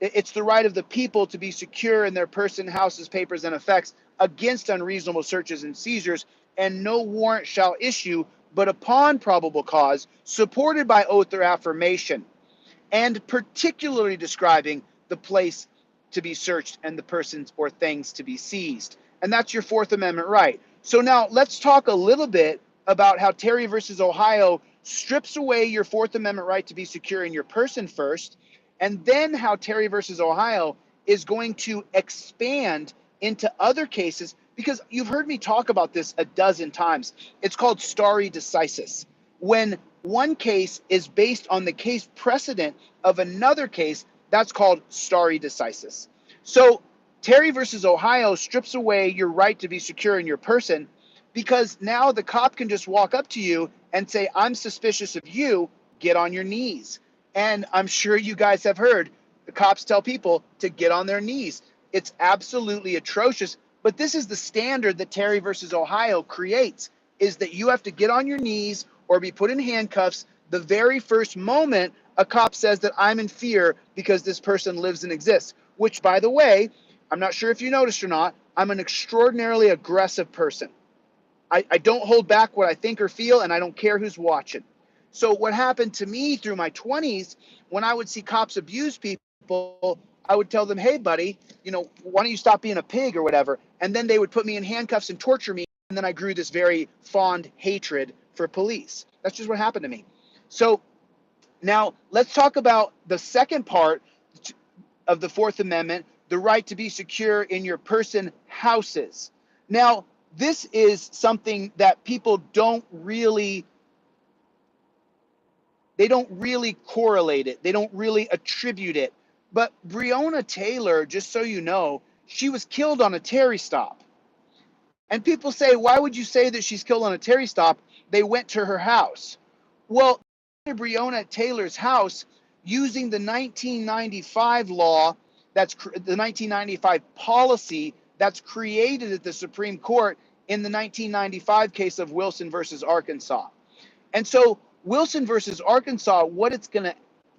Speaker 1: it's the right of the people to be secure in their person, houses, papers, and effects against unreasonable searches and seizures, and no warrant shall issue but upon probable cause, supported by oath or affirmation, and particularly describing the place to be searched and the persons or things to be seized. And that's your Fourth Amendment right. So now let's talk a little bit about how Terry versus Ohio strips away your Fourth Amendment right to be secure in your person first, and then how Terry versus Ohio is going to expand into other cases, because you've heard me talk about this a dozen times. It's called stare decisis. When one case is based on the case precedent of another case, that's called stare decisis. So Terry versus Ohio strips away your right to be secure in your person because now the cop can just walk up to you and say, I'm suspicious of you, get on your knees. And I'm sure you guys have heard the cops tell people to get on their knees. It's absolutely atrocious. But this is the standard that Terry versus Ohio creates, is that you have to get on your knees or be put in handcuffs the very first moment a cop says that I'm in fear because this person lives and exists. Which, by the way, I'm not sure if you noticed or not, I'm an extraordinarily aggressive person. I don't hold back what I think or feel, and I don't care who's watching. So what happened to me through my 20s, when I would see cops abuse people, I would tell them, hey, buddy, why don't you stop being a pig or whatever? And then they would put me in handcuffs and torture me. And then I grew this very fond hatred for police. That's just what happened to me. So now let's talk about the second part of the Fourth Amendment, the right to be secure in your person, houses. Now, this is something that people don't really correlate it. They don't really attribute it. But Breonna Taylor, just so you know, she was killed on a Terry stop. And people say, why would you say that she's killed on a Terry stop? They went to her house. Well, Breonna Taylor's house using the 1995 law, that's the 1995 policy that's created at the Supreme Court in the 1995 case of Wilson versus Arkansas. And so Wilson versus Arkansas,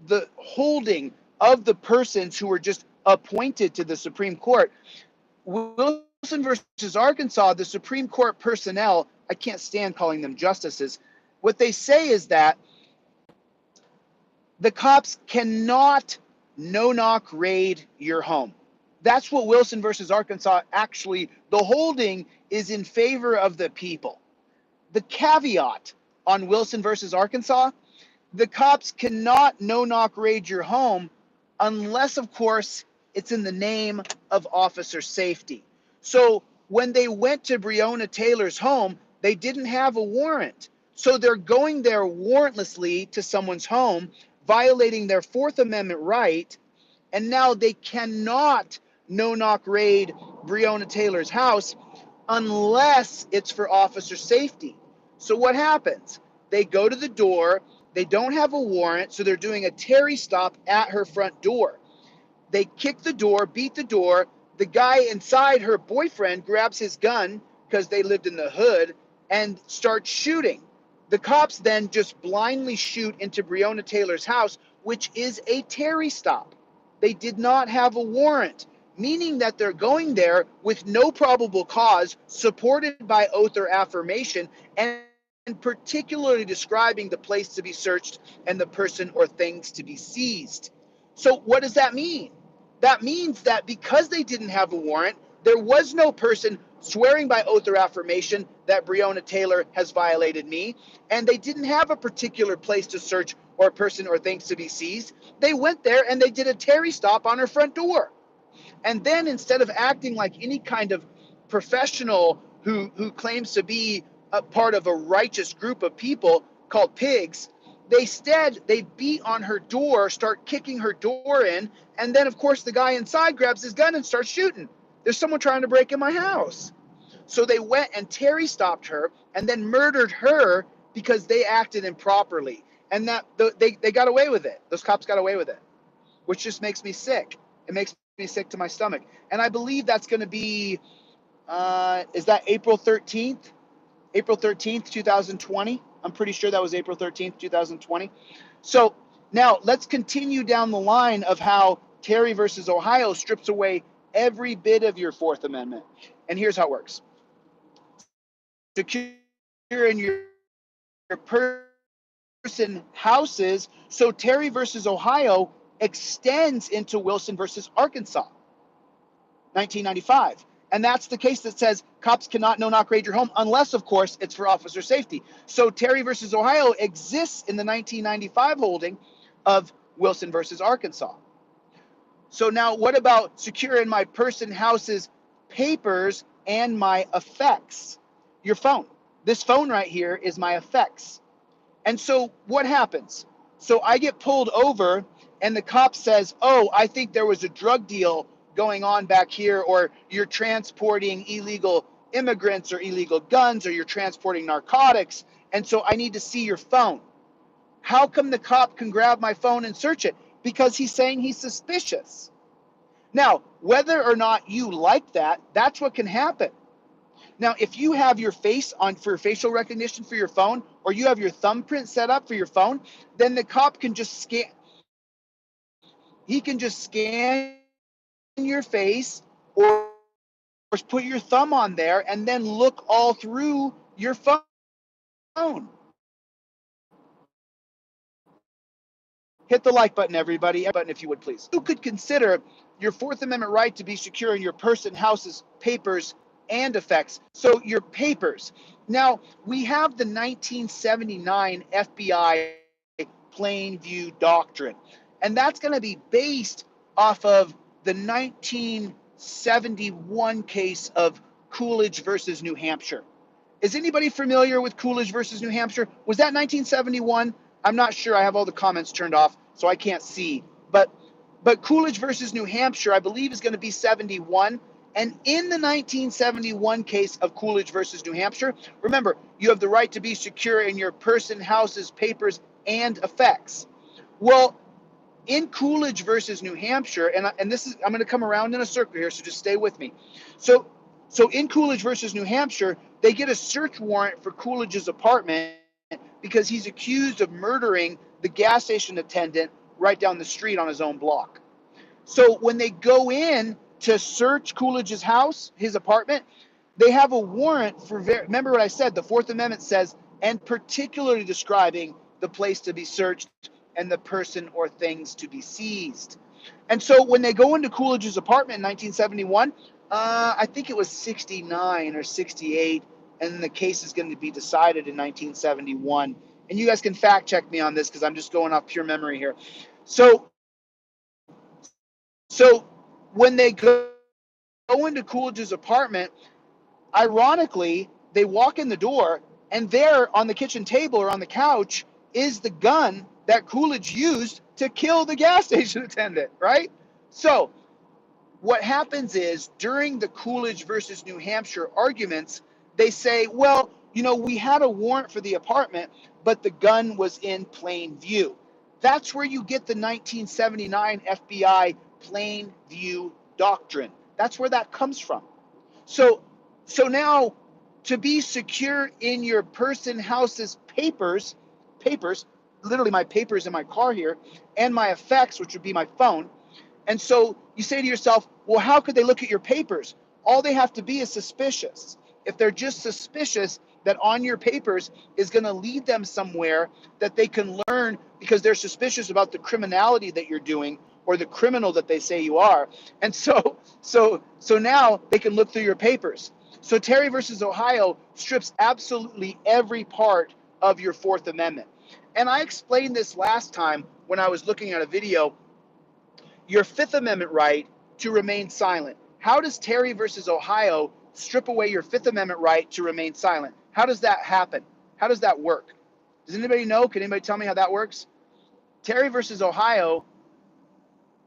Speaker 1: the holding of the persons who were just appointed to the Supreme Court, Wilson versus Arkansas, the Supreme Court personnel, I can't stand calling them justices, what they say is that the cops cannot no-knock raid your home. That's what Wilson versus Arkansas actually, the holding is in favor of the people. The caveat on Wilson versus Arkansas, the cops cannot no-knock raid your home unless, of course, it's in the name of officer safety. So when they went to Breonna Taylor's home, they didn't have a warrant. So they're going there warrantlessly to someone's home, violating their Fourth Amendment right, and now they cannot no-knock raid Breonna Taylor's house unless it's for officer safety. So what happens? They go to the door, they don't have a warrant, so they're doing a Terry stop at her front door. They kick the door, beat the door. The guy inside, her boyfriend, grabs his gun because they lived in the hood and starts shooting. The cops then just blindly shoot into Breonna Taylor's house, which is a Terry stop. They did not have a warrant, meaning that they're going there with no probable cause, supported by oath or affirmation, and particularly describing the place to be searched and the person or things to be seized. So what does that mean? That means that because they didn't have a warrant, there was no person swearing by oath or affirmation that Breonna Taylor has violated me, and they didn't have a particular place to search or person or things to be seized. They went there and they did a Terry stop on her front door. And then instead of acting like any kind of professional who claims to be a part of a righteous group of people called pigs, they beat on her door, start kicking her door in, and then of course the guy inside grabs his gun and starts shooting. There's someone trying to break in my house. So they went and Terry stopped her and then murdered her because they acted improperly. And that they got away with it. Those cops got away with it, which just makes me sick. It makes me sick to my stomach. And I believe that's going to be, is that April 13th? April 13th, 2020. I'm pretty sure that was April 13th, 2020. So now let's continue down the line of how Terry versus Ohio strips away every bit of your Fourth Amendment. And here's how it works. Secure in your person houses. So Terry versus Ohio extends into Wilson versus Arkansas, 1995. And that's the case that says cops cannot no-knock raid your home unless, of course, it's for officer safety. So Terry versus Ohio exists in the 1995 holding of Wilson versus Arkansas. So now what about secure in my person, houses, papers, and my effects? Your phone. This phone right here is my effects. And so what happens? So I get pulled over and the cop says, oh, I think there was a drug deal going on back here, or you're transporting illegal immigrants or illegal guns, or you're transporting narcotics. And so I need to see your phone. How come the cop can grab my phone and search it? Because he's saying he's suspicious. Now, whether or not you like that, that's what can happen. Now, if you have your face on for facial recognition for your phone, or you have your thumbprint set up for your phone, then the cop can just scan. He can just scan your face or put your thumb on there and then look all through your phone. Hit the like button, everybody. Button, if you would, please. You could consider your Fourth Amendment right to be secure in your person, houses, papers, and effects. So your papers. Now, we have the 1979 FBI plain view doctrine, and that's going to be based off of the 1971 case of Coolidge versus New Hampshire. Is anybody familiar with Coolidge versus New Hampshire? Was that 1971? I'm not sure. I have all the comments turned off, so I can't see. But Coolidge versus New Hampshire, I believe, is going to be 71. And in the 1971 case of Coolidge versus New Hampshire, remember, you have the right to be secure in your person, houses, papers, and effects. Well, in Coolidge versus New Hampshire, and this is, I'm going to come around in a circle here, so just stay with me. So in Coolidge versus New Hampshire, they get a search warrant for Coolidge's apartment because he's accused of murdering the gas station attendant right down the street on his own block. So when they go in to search Coolidge's house, his apartment, they have a warrant for, remember what I said, the Fourth Amendment says, and particularly describing the place to be searched and the person or things to be seized. And so when they go into Coolidge's apartment in 1971, I think it was 69 or 68, and the case is going to be decided in 1971. And you guys can fact check me on this because I'm just going off pure memory here. So when they go into Coolidge's apartment, ironically, they walk in the door And there on the kitchen table or on the couch is the gun that Coolidge used to kill the gas station attendant, right? So what happens is during the Coolidge versus New Hampshire arguments, they say, well, you know, we had a warrant for the apartment, but the gun was in plain view. That's where you get the 1979 FBI plain view doctrine. That's where that comes from. So now to be secure in your person, house's papers, literally my papers in my car here, and my effects, which would be my phone. And so you say to yourself, well, how could they look at your papers? All they have to be is suspicious. If they're just suspicious that on your papers is going to lead them somewhere that they can learn because they're suspicious about the criminality that you're doing or the criminal that they say you are. And so now they can look through your papers. So Terry versus Ohio strips absolutely every part of your Fourth Amendment. And I explained this last time when I was looking at a video. Your Fifth Amendment right to remain silent. How does Terry versus Ohio strip away your Fifth Amendment right to remain silent? How does that happen? How does that work? Does anybody know? Can anybody tell me how that works? Terry versus Ohio.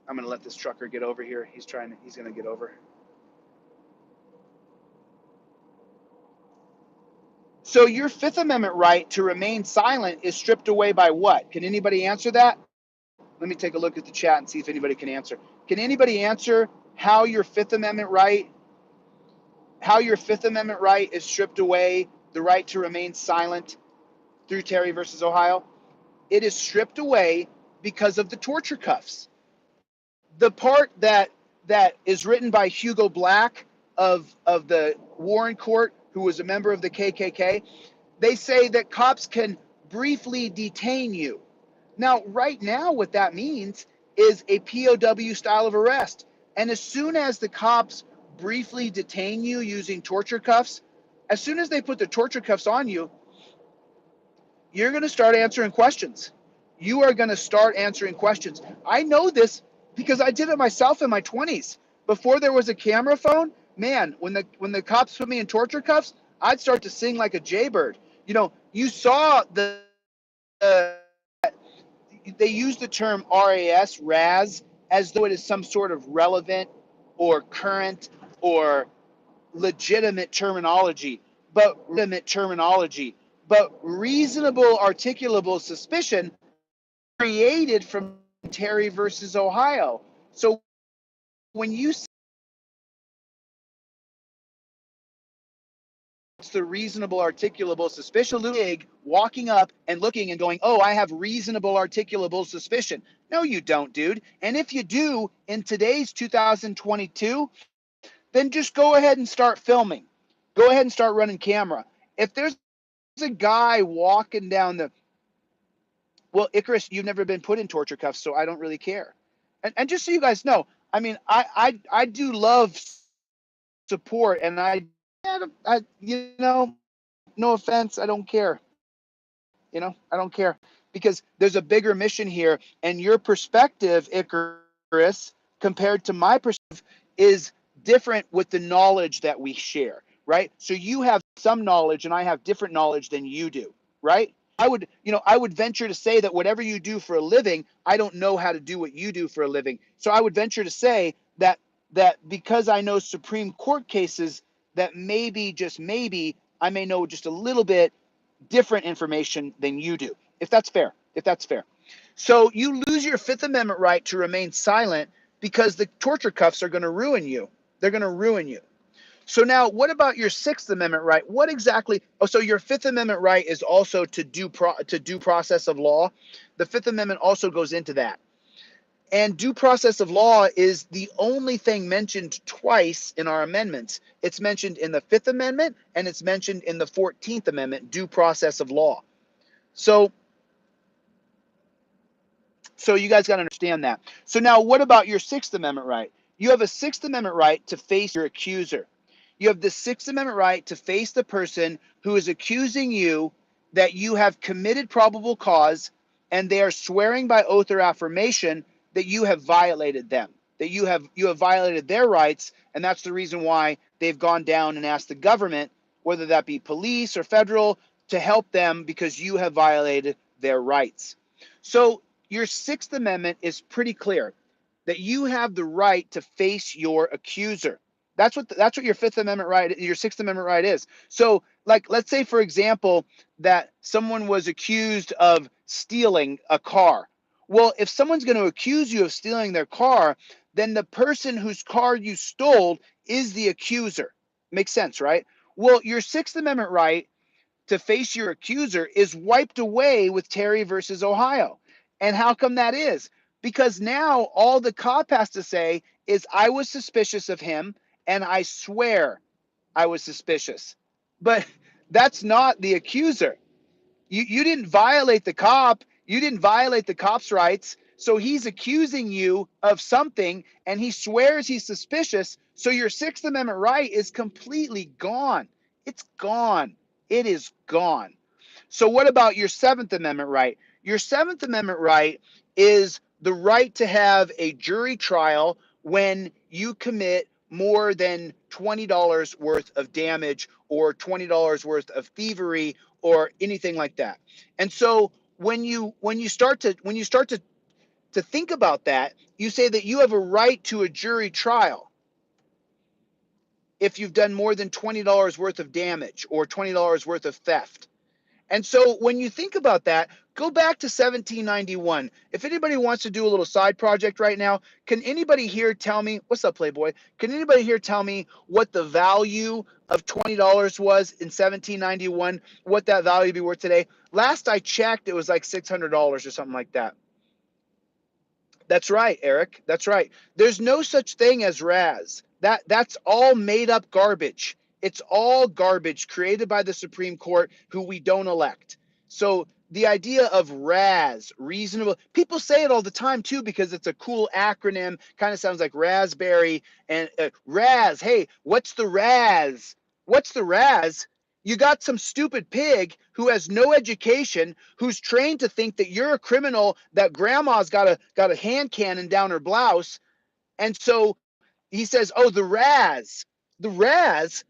Speaker 1: I'm going to let this trucker get over here. He's going to get over. So your Fifth Amendment right to remain silent is stripped away by what? Can anybody answer that? Let me take a look at the chat and see if anybody can answer. Can anybody answer how your Fifth Amendment right is stripped away, the right to remain silent through Terry versus Ohio? It is stripped away because of the torture cuffs. The part that is written by Hugo Black of the Warren Court, who was a member of the KKK, they say that cops can briefly detain you. Now, right now, what that means is a POW style of arrest. And as soon as the cops briefly detain you using torture cuffs, as soon as they put the torture cuffs on you, you're going to start answering questions. You are going to start answering questions. I know this because I did it myself in my 20s. Before there was a camera phone, man, when the cops put me in torture cuffs, I'd start to sing like a jaybird. You know, you saw they use the term RAS, as though it is some sort of relevant or current or legitimate terminology, but reasonable articulable suspicion created from Terry versus Ohio. So when you see it's the reasonable articulable suspicion, walking up and looking and going, oh, I have reasonable articulable suspicion. No, you don't, dude. And if you do in today's 2022, then just go ahead and start filming. Go ahead and start running camera. If there's a guy walking down the, well, Icarus, you've never been put in torture cuffs, so I don't really care. And just so you guys know, I mean, I do love support, and I you know, no offense, I don't care. You know, I don't care because there's a bigger mission here, and your perspective, Icarus, compared to my perspective, is different with the knowledge that we share, right? So you have some knowledge, and I have different knowledge than you do, right? I would venture to say that whatever you do for a living, I don't know how to do what you do for a living. So I would venture to say that because I know Supreme Court cases, that maybe, just maybe, I may know just a little bit different information than you do, if that's fair. So you lose your Fifth Amendment right to remain silent because the torture cuffs are going to ruin you. They're going to ruin you. So now, what about your Sixth Amendment right? What exactly? Oh, so your Fifth Amendment right is also to due process of law. The Fifth Amendment also goes into that. And due process of law is the only thing mentioned twice in our amendments. It's mentioned in the Fifth Amendment and it's mentioned in the 14th Amendment, due process of law. So you guys got to understand that. So now what about your Sixth Amendment right? You have a Sixth Amendment right to face your accuser. You have the Sixth Amendment right to face the person who is accusing you that you have committed probable cause, and they are swearing by oath or affirmation that you have violated them, that you have violated their rights, and that's the reason why they've gone down and asked the government, whether that be police or federal, to help them because you have violated their rights. So your Sixth Amendment is pretty clear that you have the right to face your accuser. That's what your Fifth Amendment right, your Sixth Amendment right is. So, like, let's say, for example, that someone was accused of stealing a car. Well, if someone's going to accuse you of stealing their car, then the person whose car you stole is the accuser. Makes sense, right? Well, your Sixth Amendment right to face your accuser is wiped away with Terry versus Ohio. And how come that is? Because now all the cop has to say is, I was suspicious of him, and I swear I was suspicious. But that's not the accuser. You didn't violate the cop. You didn't violate the cop's rights. So he's accusing you of something, and he swears he's suspicious. So your Sixth Amendment right is completely gone. It's gone. It is gone. So what about your Seventh Amendment right? Your Seventh Amendment right is the right to have a jury trial when you commit more than $20 worth of damage or $20 worth of thievery or anything like that. And so when you start to think about that, you say that you have a right to a jury trial if you've done more than $20 worth of damage or $20 worth of theft. And so when you think about that, go back to 1791. If anybody wants to do a little side project right now, can anybody here tell me, what's up, Playboy? Can anybody here tell me what the value of $20 was in 1791, what that value would be worth today? Last I checked, it was like $600 or something like that. That's right, Eric. That's right. There's no such thing as Raz. That's all made up garbage. It's all garbage created by the Supreme Court, who we don't elect. So the idea of Raz, reasonable, people say it all the time too because it's a cool acronym. Kind of sounds like raspberry and Raz. Hey, what's the Raz? What's the Raz? You got some stupid pig who has no education, who's trained to think that you're a criminal, that grandma's got a hand cannon down her blouse. And so he says, oh, the Raz. The Raz,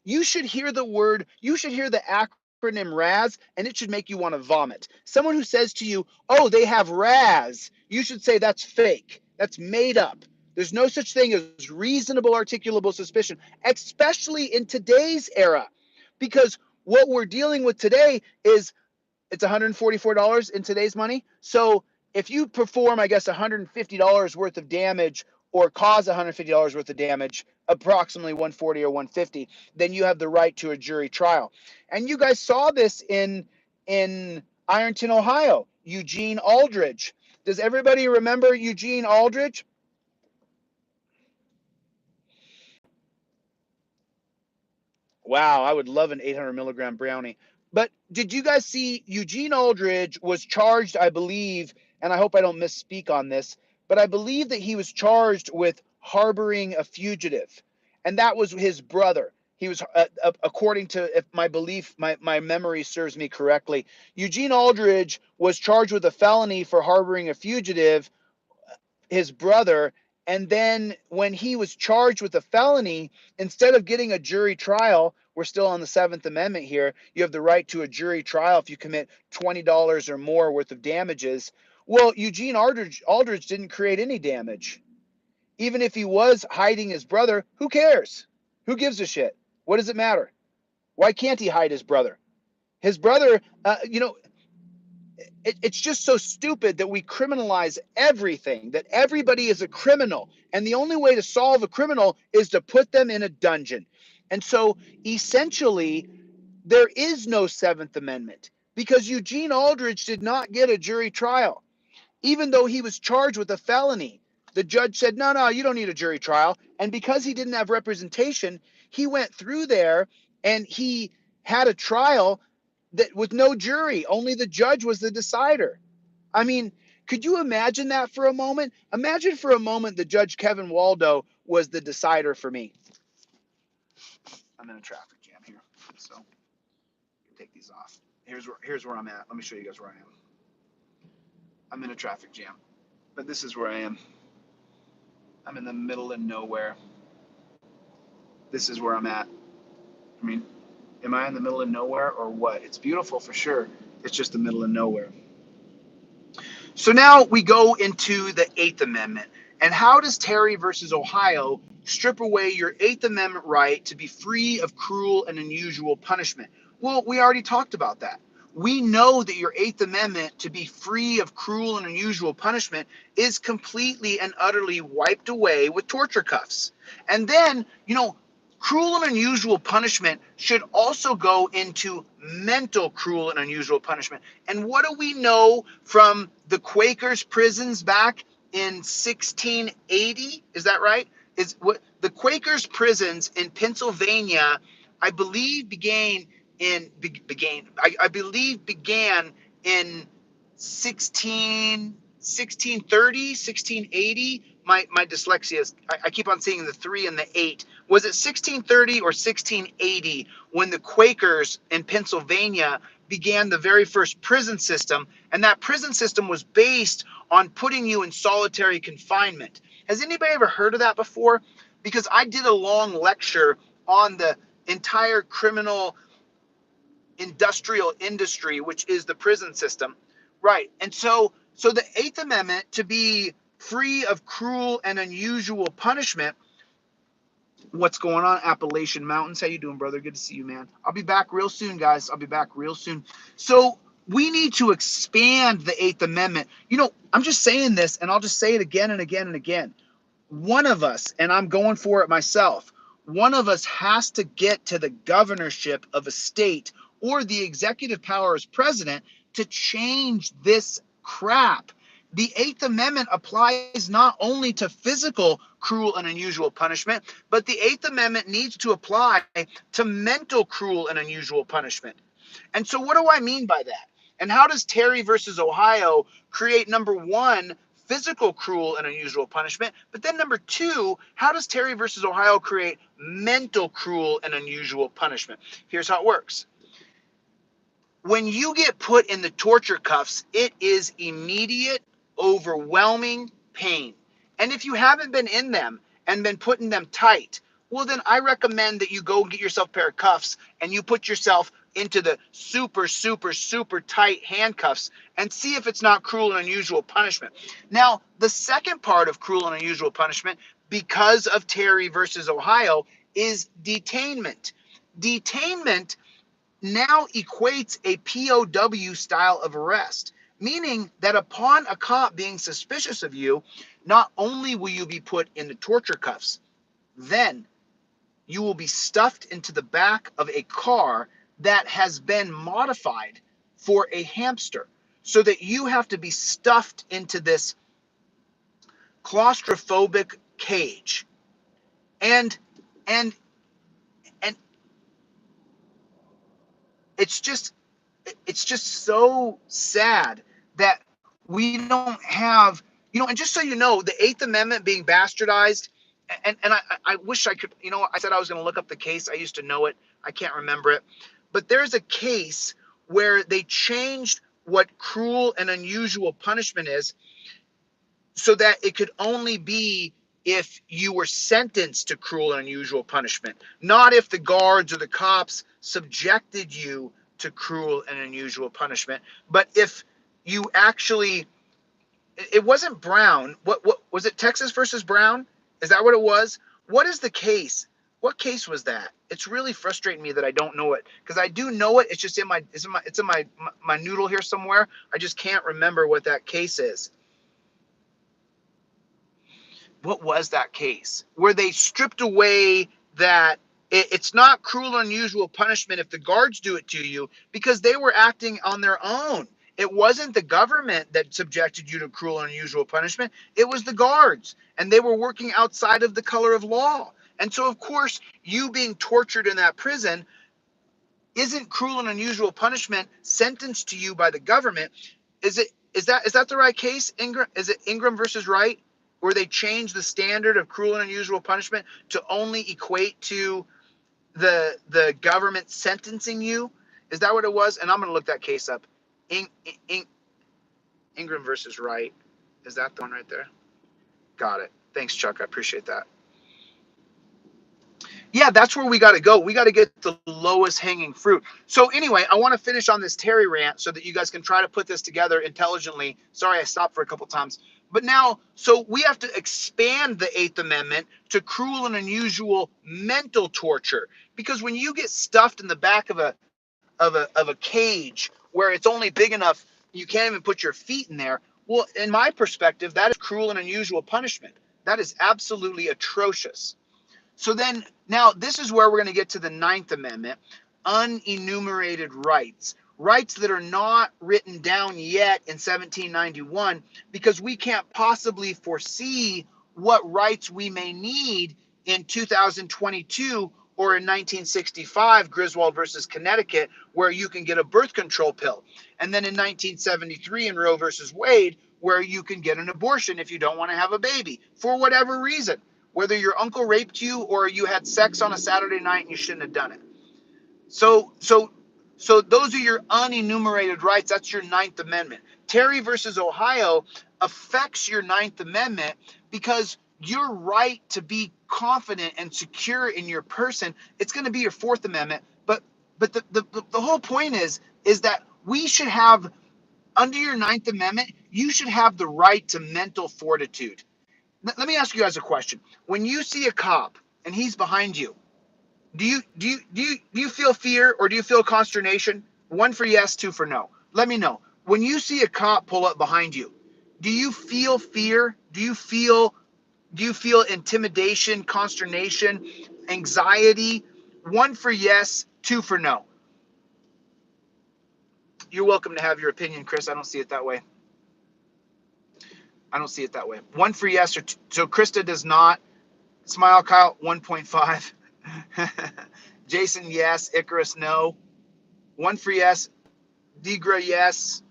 Speaker 1: you should hear the word, you should hear the acronym Raz, and it should make you want to vomit. Someone who says to you, oh, they have Raz, you should say that's fake. That's made up. There's no such thing as reasonable articulable suspicion, especially in today's era, because what we're dealing with today is it's $144 in today's money. So if you perform, I guess, $150 worth of damage or cause $150 worth of damage, approximately 140 or 150, then you have the right to a jury trial. And you guys saw this in Ironton, Ohio, Eugene Aldridge. Does everybody remember Eugene Aldridge? Wow, I would love an 800 milligram brownie. But did you guys see Eugene Aldridge was charged, I believe, and I hope I don't misspeak on this, but I believe that he was charged with harboring a fugitive. And that was his brother. He was, according to, if my belief, my memory serves me correctly, Eugene Aldridge was charged with a felony for harboring a fugitive, his brother. And then when he was charged with a felony, instead of getting a jury trial, we're still on the Seventh Amendment here, you have the right to a jury trial if you commit $20 or more worth of damages. Well, Eugene Aldridge didn't create any damage. Even if he was hiding his brother, who cares? Who gives a shit? What does it matter? Why can't he hide his brother? His brother, it's just so stupid that we criminalize everything, that everybody is a criminal. And the only way to solve a criminal is to put them in a dungeon. And so essentially, there is no Seventh Amendment because Eugene Aldridge did not get a jury trial, even though he was charged with a felony. The judge said, no, no, you don't need a jury trial. And because he didn't have representation, he went through there and he had a trial that with no jury, only the judge was the decider. I mean, could you imagine that for a moment? Imagine for a moment that Judge Kevin Waldo was the decider for me. I'm in a traffic jam here, so take these off. Here's where I'm at. Let me show you guys where I am. I'm in a traffic jam, but this is where I am. I'm in the middle of nowhere. This is where I'm at. I mean, Am I in the middle of nowhere or what? It's beautiful for sure. It's just the middle of nowhere. So now we go into the Eighth Amendment. And how does Terry versus Ohio strip away your Eighth Amendment right to be free of cruel and unusual punishment? Well, we already talked about that. We know that your Eighth Amendment to be free of cruel and unusual punishment is completely and utterly wiped away with torture cuffs. And then, cruel and unusual punishment should also go into mental cruel and unusual punishment. And what do we know from the Quakers' prisons back in 1680? Is that right? Is what the Quakers' prisons in Pennsylvania, I believe, began in 1630, 1680. My dyslexia is, I keep on seeing the 3 and the 8. Was it 1630 or 1680 when the Quakers in Pennsylvania began the very first prison system? And that prison system was based on putting you in solitary confinement. Has anybody ever heard of that before? Because I did a long lecture on the entire criminal industrial industry, which is the prison system. Right. And so the Eighth Amendment to be free of cruel and unusual punishment. What's going on, Appalachian Mountains? How you doing, brother? Good to see you, man. I'll be back real soon, guys. I'll be back real soon. So we need to expand the Eighth Amendment. I'm just saying this, and I'll just say it again and again and again. One of us, and I'm going for it myself, one of us has to get to the governorship of a state or the executive power as president to change this crap. The Eighth Amendment applies not only to physical cruel and unusual punishment, but the Eighth Amendment needs to apply to mental cruel and unusual punishment. And so what do I mean by that? And how does Terry versus Ohio create, number one, physical cruel and unusual punishment? But then number two, how does Terry versus Ohio create mental cruel and unusual punishment? Here's how it works. When you get put in the torture cuffs, it is immediate, overwhelming pain. And if you haven't been in them and been putting them tight, well, then I recommend that you go get yourself a pair of cuffs and you put yourself into the super, super, super tight handcuffs and see if it's not cruel and unusual punishment. Now, the second part of cruel and unusual punishment, because of Terry versus Ohio, is detainment. Detainment now equates a POW style of arrest, meaning that upon a cop being suspicious of you, not only will you be put in the torture cuffs, then you will be stuffed into the back of a car that has been modified for a hamster, so that you have to be stuffed into this claustrophobic cage. And it's just so sad that we don't have, and just so you know, the Eighth Amendment being bastardized, and I wish I could, I said I was going to look up the case. I used to know it. I can't remember it. But there's a case where they changed what cruel and unusual punishment is so that it could only be if you were sentenced to cruel and unusual punishment, not if the guards or the cops subjected you to cruel and unusual punishment, but if you actually, it wasn't Brown. What was it? Texas versus Brown? Is that what it was? What is the case? What case was that? It's really frustrating me that I don't know it, because I do know it. It's just in my noodle here somewhere. I just can't remember what that case is. What was that case where they stripped away that it's not cruel or unusual punishment if the guards do it to you, because they were acting on their own. It wasn't the government that subjected you to cruel and unusual punishment. It was the guards, and they were working outside of the color of law. And so, of course, you being tortured in that prison isn't cruel and unusual punishment sentenced to you by the government. Is that the right case, Ingram? Is it Ingram versus Wright, where they changed the standard of cruel and unusual punishment to only equate to the government sentencing you? Is that what it was? And I'm going to look that case up. Ingram versus Wright. Is that the one right there? Got it. Thanks, Chuck. I appreciate that. Yeah, that's where we got to go. We got to get the lowest hanging fruit. So anyway, I want to finish on this Terry rant so that you guys can try to put this together intelligently. Sorry, I stopped for a couple times. But now, so we have to expand the Eighth Amendment to cruel and unusual mental torture. Because when you get stuffed in the back of a cage where it's only big enough, you can't even put your feet in there. Well, in my perspective, that is cruel and unusual punishment. That is absolutely atrocious. So then, now this is where we're going to get to the Ninth Amendment, unenumerated rights. Rights that are not written down yet in 1791 because we can't possibly foresee what rights we may need in 2022 or in 1965, Griswold versus Connecticut, where you can get a birth control pill. And then in 1973 in Roe versus Wade, where you can get an abortion if you don't want to have a baby for whatever reason, whether your uncle raped you or you had sex on a Saturday night and you shouldn't have done it. So those are your unenumerated rights. That's your Ninth Amendment. Terry versus Ohio affects your Ninth Amendment because your right to be confident and secure in your person, it's going to be your Fourth Amendment. But the whole point is that we should have, under your Ninth Amendment, you should have the right to mental fortitude. Let me ask you guys a question. When you see a cop and he's behind you, do you feel fear or do you feel consternation? One for yes, two for no. Let me know. When you see a cop pull up behind you, do you feel fear? Do you feel intimidation, consternation, anxiety? One for yes, two for no. You're welcome to have your opinion, Chris. I don't see it that way. I don't see it that way. One for yes or two. So Krista does not. Smile Kyle 1.5. Jason yes. Icarus no. One for yes. Degra yes.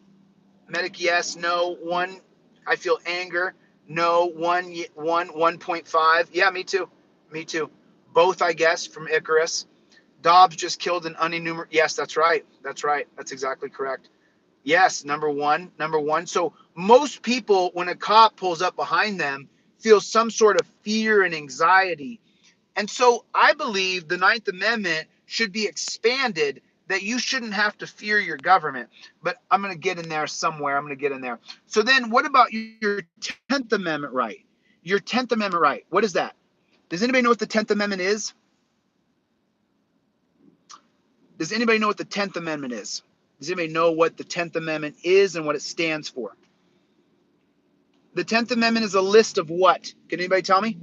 Speaker 1: Medic yes. No. One. I feel anger. No. 1.5. Yeah, me too. Me too. Both, I guess, from Icarus. Dobbs just killed an unenumerated. Yes, that's right. That's right. That's exactly correct. Yes, number one. Number one. So most people, when a cop pulls up behind them, feel some sort of fear and anxiety. And so I believe the Ninth Amendment should be expanded, that you shouldn't have to fear your government. But I'm going to get in there somewhere. I'm going to get in there. So then what about your 10th Amendment right? Your 10th Amendment right. What is that? Does anybody know what the 10th Amendment is? Does anybody know what the 10th Amendment is? Does anybody know what the 10th Amendment is and what it stands for? The 10th Amendment is a list of what? Can anybody tell me?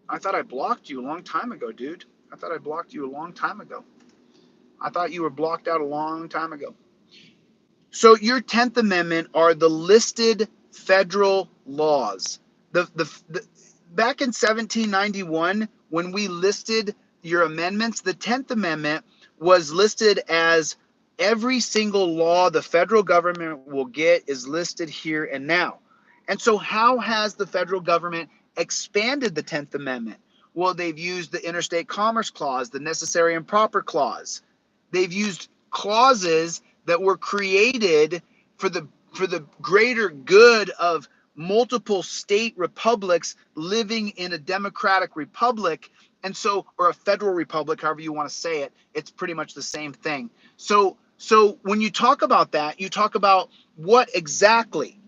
Speaker 1: I thought I blocked you a long time ago, dude. I thought I blocked you a long time ago. I thought you were blocked out a long time ago. So your 10th Amendment are the listed federal laws. The back in 1791, when we listed your amendments, the 10th Amendment was listed as every single law the federal government will get is listed here and now. And so how has the federal government expanded the 10th Amendment? Well, they've used the Interstate Commerce Clause, the Necessary and Proper Clause. They've used clauses that were created for the greater good of multiple state republics living in a democratic republic, and so, or a federal republic, however you want to say it, it's pretty much the same thing. So when you talk about that, you talk about what exactly?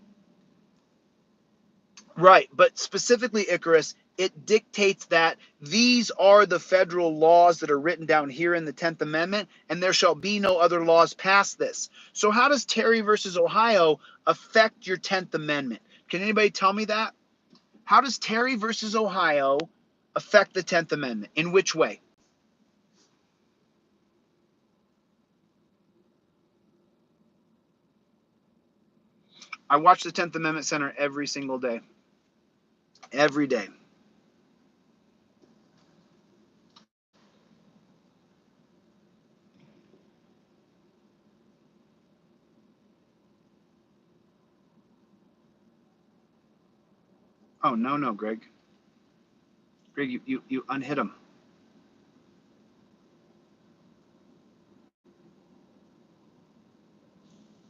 Speaker 1: Right, but specifically, Icarus, it dictates that these are the federal laws that are written down here in the 10th Amendment, and there shall be no other laws past this. So how does Terry versus Ohio affect your 10th Amendment? Can anybody tell me that? How does Terry versus Ohio affect the 10th Amendment? In which way? I watch the 10th Amendment Center every single day. Every day. Oh, no, Greg. Greg, you unhit him.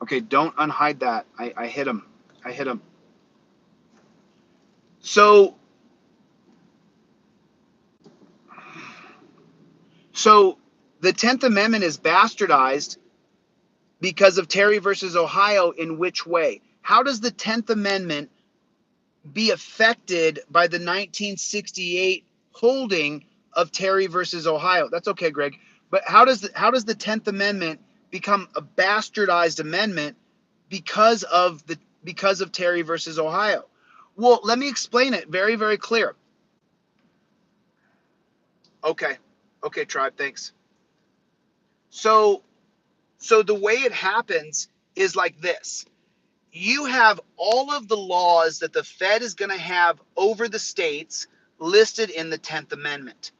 Speaker 1: Okay, don't unhide that. I hit him. I hit him. So So the 10th Amendment is bastardized because of Terry versus Ohio. In which way? How does the 10th Amendment be affected by the 1968 holding of Terry versus Ohio? That's okay, Greg. But how does the 10th Amendment become a bastardized amendment because of Terry versus Ohio? Well, let me explain it very, very clear. Okay. Okay, tribe, thanks. So the way it happens is like this. You have all of the laws that the Fed is going to have over the states listed in the 10th Amendment.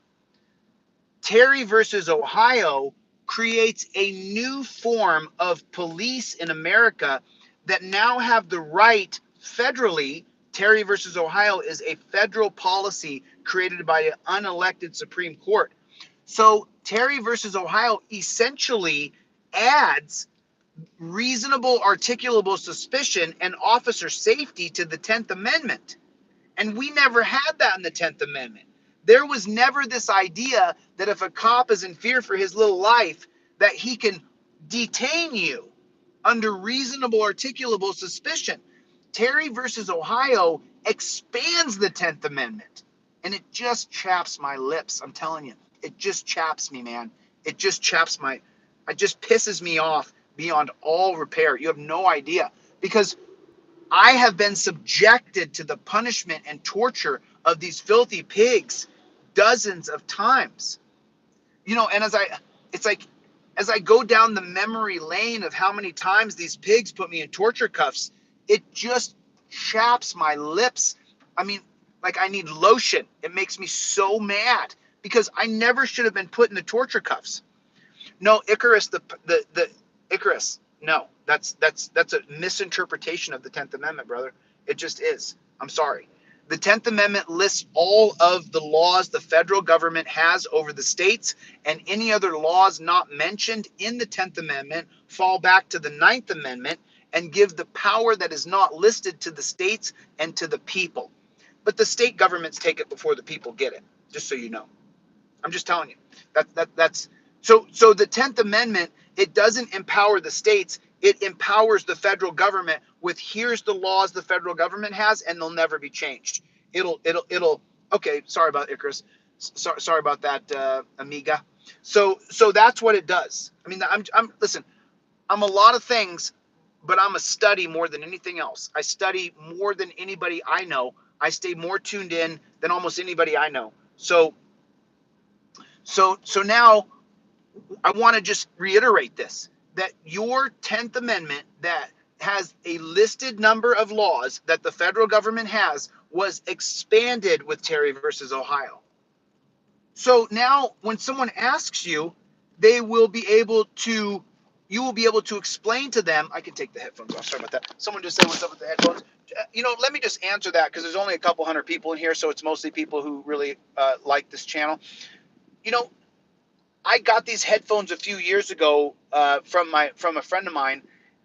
Speaker 1: Terry versus Ohio creates a new form of police in America that now have the right federally. Terry versus Ohio is a federal policy created by an unelected Supreme Court. So Terry versus Ohio essentially adds reasonable articulable suspicion and officer safety to the 10th Amendment. And we never had that in the 10th Amendment. There was never this idea that if a cop is in fear for his little life, that he can detain you under reasonable articulable suspicion. Terry versus Ohio expands the 10th Amendment. And it just chaps my lips. I'm telling you, it just chaps me, man. It just it just pisses me off beyond all repair. You have no idea. Because I have been subjected to the punishment and torture of these filthy pigs dozens of times. And as I go down the memory lane of how many times these pigs put me in torture cuffs, it just chaps my lips. I mean, like I need lotion. It makes me so mad because I never should have been put in the torture cuffs. No, Icarus, the Icarus. No, that's a misinterpretation of the 10th Amendment, brother. It just is. I'm sorry. The 10th Amendment lists all of the laws the federal government has over the states, and any other laws not mentioned in the 10th Amendment fall back to the 9th Amendment and give the power that is not listed to the states and to the people. But the state governments take it before the people get it, just so you know. I'm just telling you. That's so the 10th Amendment, it doesn't empower the states, it empowers the federal government with here's the laws the federal government has and they'll never be changed. It'll okay, sorry about Icarus. Sorry about that, amiga. So that's what it does. I mean, listen, I'm a lot of things, but I'm a study more than anything else. I study more than anybody I know. I stay more tuned in than almost anybody I know. So now I want to just reiterate this, that your 10th Amendment that has a listed number of laws that the federal government has was expanded with Terry versus Ohio. So now when someone asks you, you will be able to explain to them. I can take the headphones off. Sorry about that. Someone just said, what's up with the headphones? Let me just answer that because there's only a couple hundred people in here. So it's mostly people who really like this channel. I got these headphones a few years ago from a friend of mine,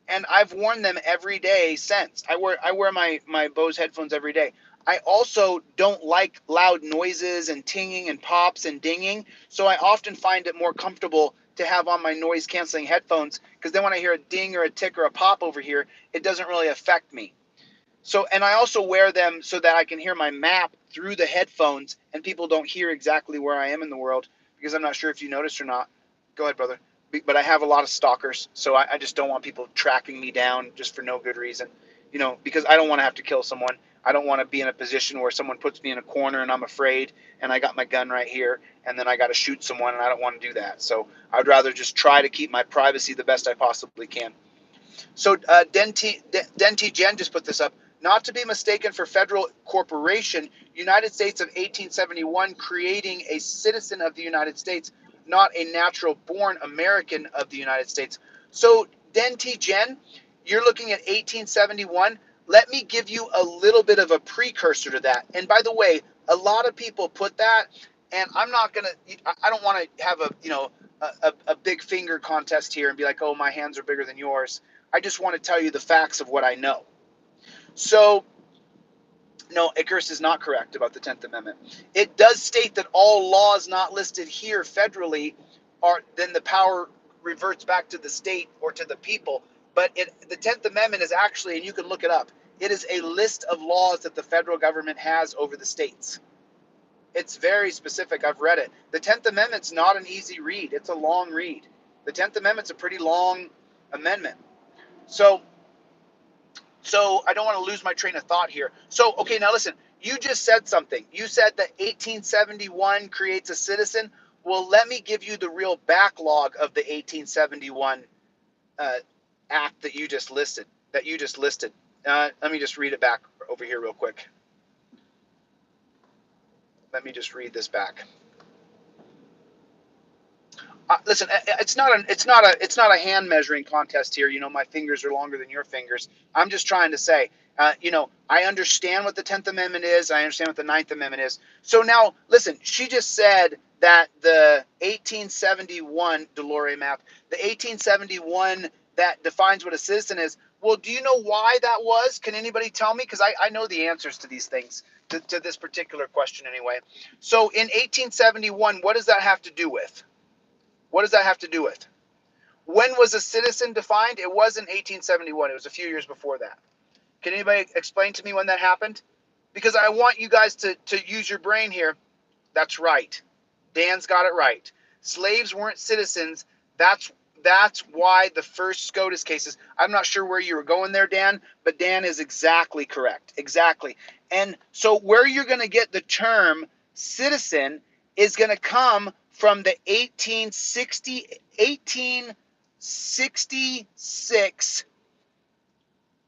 Speaker 1: and I've worn them every day since. I wear my Bose headphones every day. I also don't like loud noises and tinging and pops and dinging, so I often find it more comfortable to have on my noise canceling headphones because then when I hear a ding or a tick or a pop over here, it doesn't really affect me. So, and I also wear them so that I can hear my map through the headphones and people don't hear exactly where I am in the world. Because I'm not sure if you noticed or not. Go ahead, brother. But I have a lot of stalkers, so I just don't want people tracking me down just for no good reason. Because I don't want to have to kill someone. I don't want to be in a position where someone puts me in a corner and I'm afraid and I got my gun right here and then I got to shoot someone and I don't want to do that. So I'd rather just try to keep my privacy the best I possibly can. So Denti Jen just put this up. Not to be mistaken for federal corporation, United States of 1871, creating a citizen of the United States, not a natural born American of the United States. So Denti Jen, you're looking at 1871. Let me give you a little bit of a precursor to that. And by the way, a lot of people put that, and I don't want to have a big finger contest here and be like, oh, my hands are bigger than yours. I just want to tell you the facts of what I know. So, no, Icarus is not correct about the 10th Amendment. It does state that all laws not listed here federally then the power reverts back to the state or to the people. But the 10th Amendment is actually, and you can look it up, it is a list of laws that the federal government has over the states. It's very specific. I've read it. The 10th Amendment's not an easy read. It's a long read. The 10th Amendment's a pretty long amendment. So I don't want to lose my train of thought here. So, okay, now listen, you just said something. You said that 1871 creates a citizen. Well, let me give you the real backlog of the 1871 act that you just listed. Let me just read it back over here real quick. Let me just read this back. Listen, it's not a hand measuring contest here. You know, my fingers are longer than your fingers. I'm just trying to say, I understand what the 10th Amendment is. I understand what the 9th Amendment is. So now, listen, she just said that the 1871 Delore map, the 1871 that defines what a citizen is. Well, do you know why that was? Can anybody tell me? Because I know the answers to these things, to this particular question anyway. So in 1871, what does that have to do with? What does that have to do with? When was a citizen defined? It wasn't 1871. It was a few years before that. Can anybody explain to me when that happened? Because I want you guys to use your brain here. That's right. Dan's got it right. Slaves weren't citizens. That's why the first SCOTUS cases, I'm not sure where you were going there, Dan, but Dan is exactly correct. Exactly. And so where you're going to get the term citizen is going to come from the 1866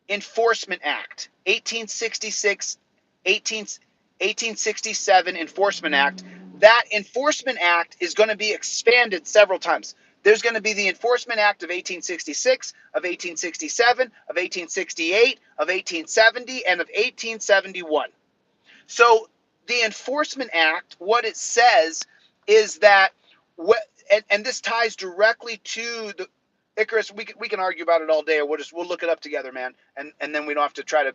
Speaker 1: Enforcement Act, 1867 Enforcement Act. That Enforcement Act is going to be expanded several times. There's going to be the Enforcement Act of 1866, of 1867, of 1868, of 1870, and of 1871. So the Enforcement Act, what it says is that, and this ties directly to the Icarus. We can argue about it all day, or we'll look it up together, man. And then we don't have to try to,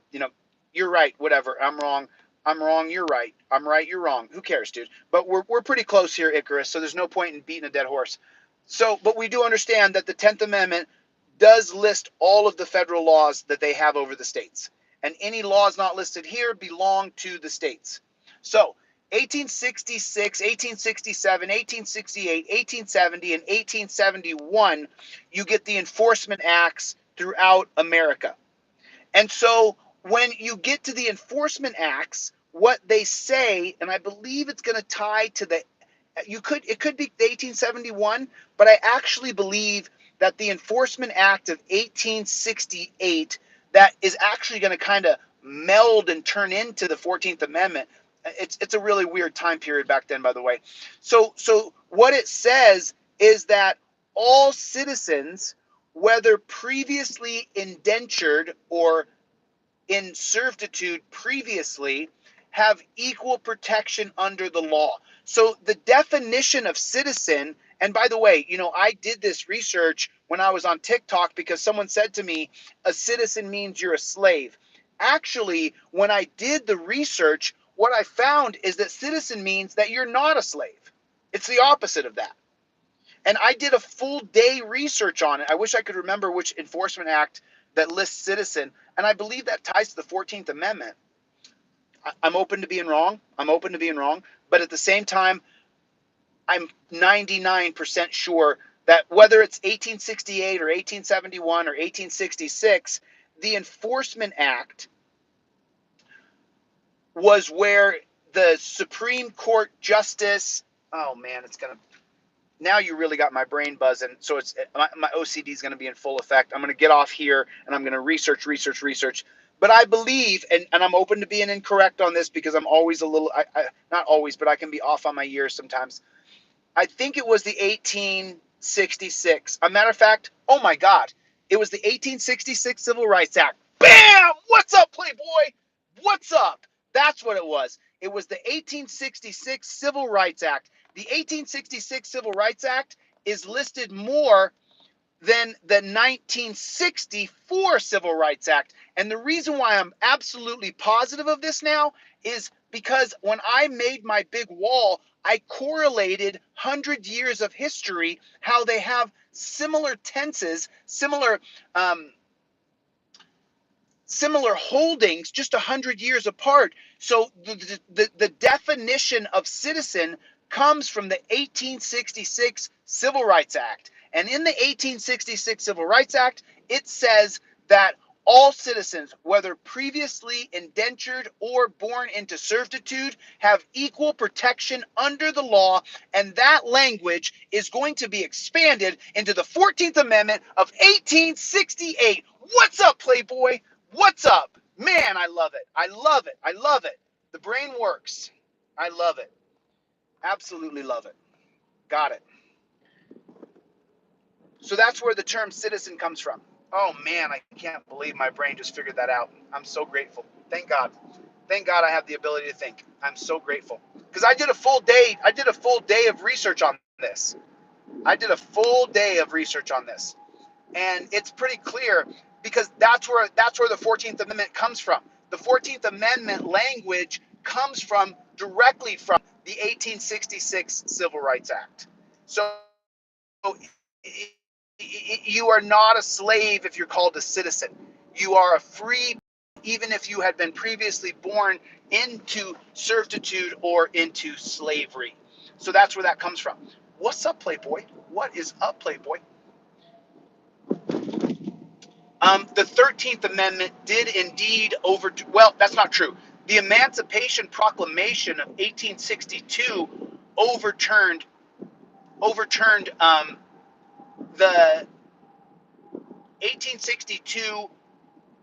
Speaker 1: you're right, whatever. I'm wrong, you're right. I'm right, you're wrong. Who cares, dude? But we're pretty close here, Icarus. So there's no point in beating a dead horse. So, but we do understand that the 10th Amendment does list all of the federal laws that they have over the states. And any laws not listed here belong to the states. So 1866, 1867, 1868, 1870, and 1871, you get the enforcement acts throughout America. And so when you get to the enforcement acts, what they say, and I believe it's going to tie to it could be the 1871, but I actually believe that the Enforcement Act of 1868 that is actually going to kind of meld and turn into the 14th Amendment. It's a really weird time period back then, by the way. So what it says is that all citizens, whether previously indentured or in servitude previously, have equal protection under the law. So the definition of citizen, and by the way, I did this research when I was on TikTok because someone said to me, a citizen means you're a slave. Actually, when I did the research, what I found is that citizen means that you're not a slave. It's the opposite of that. And I did a full day research on it. I wish I could remember which enforcement act that lists citizen, and I believe that ties to the 14th Amendment. I'm open to being wrong. But at the same time, I'm 99% sure that whether it's 1868 or 1871 or 1866, the Enforcement Act was where the Supreme Court Justice, oh man, now you really got my brain buzzing. So my OCD is going to be in full effect. I'm going to get off here and I'm going to research. But I believe, and I'm open to being incorrect on this because I'm always a little, not always, but I can be off on my years sometimes. I think it was the 1866. A matter of fact, oh my God, it was the 1866 Civil Rights Act. Bam! What's up, Playboy? What's up? That's what it was. It was the 1866 Civil Rights Act. The 1866 Civil Rights Act is listed more than the 1964 Civil Rights Act. And the reason why I'm absolutely positive of this now is because when I made my big wall, I correlated 100 years of history, how they have similar tenses, um, similar holdings, just 100 years apart. So the definition of citizen comes from the 1866 Civil Rights Act. And in the 1866 Civil Rights Act, it says that all citizens, whether previously indentured or born into servitude, have equal protection under the law, and that language is going to be expanded into the 14th Amendment of 1868. What's up, Playboy? What's up? Man, I love it. I love it. I love it. The brain works. I love it. Absolutely love it. Got it. So that's where the term citizen comes from. Oh man, I can't believe my brain just figured that out. I'm so grateful. Thank God. Thank God I have the ability to think. I'm so grateful. Because I did a full day of research on this. I did a full day of research on this. And it's pretty clear because that's where the 14th Amendment comes from. The 14th Amendment language comes from directly from the 1866 Civil Rights Act. So you are not a slave if you're called a citizen. You are a free, even if you had been previously born into servitude or into slavery. So that's where that comes from. What's up, Playboy? What is up, Playboy? The 13th Amendment did indeed well, that's not true. The Emancipation Proclamation of 1862 overturned the 1862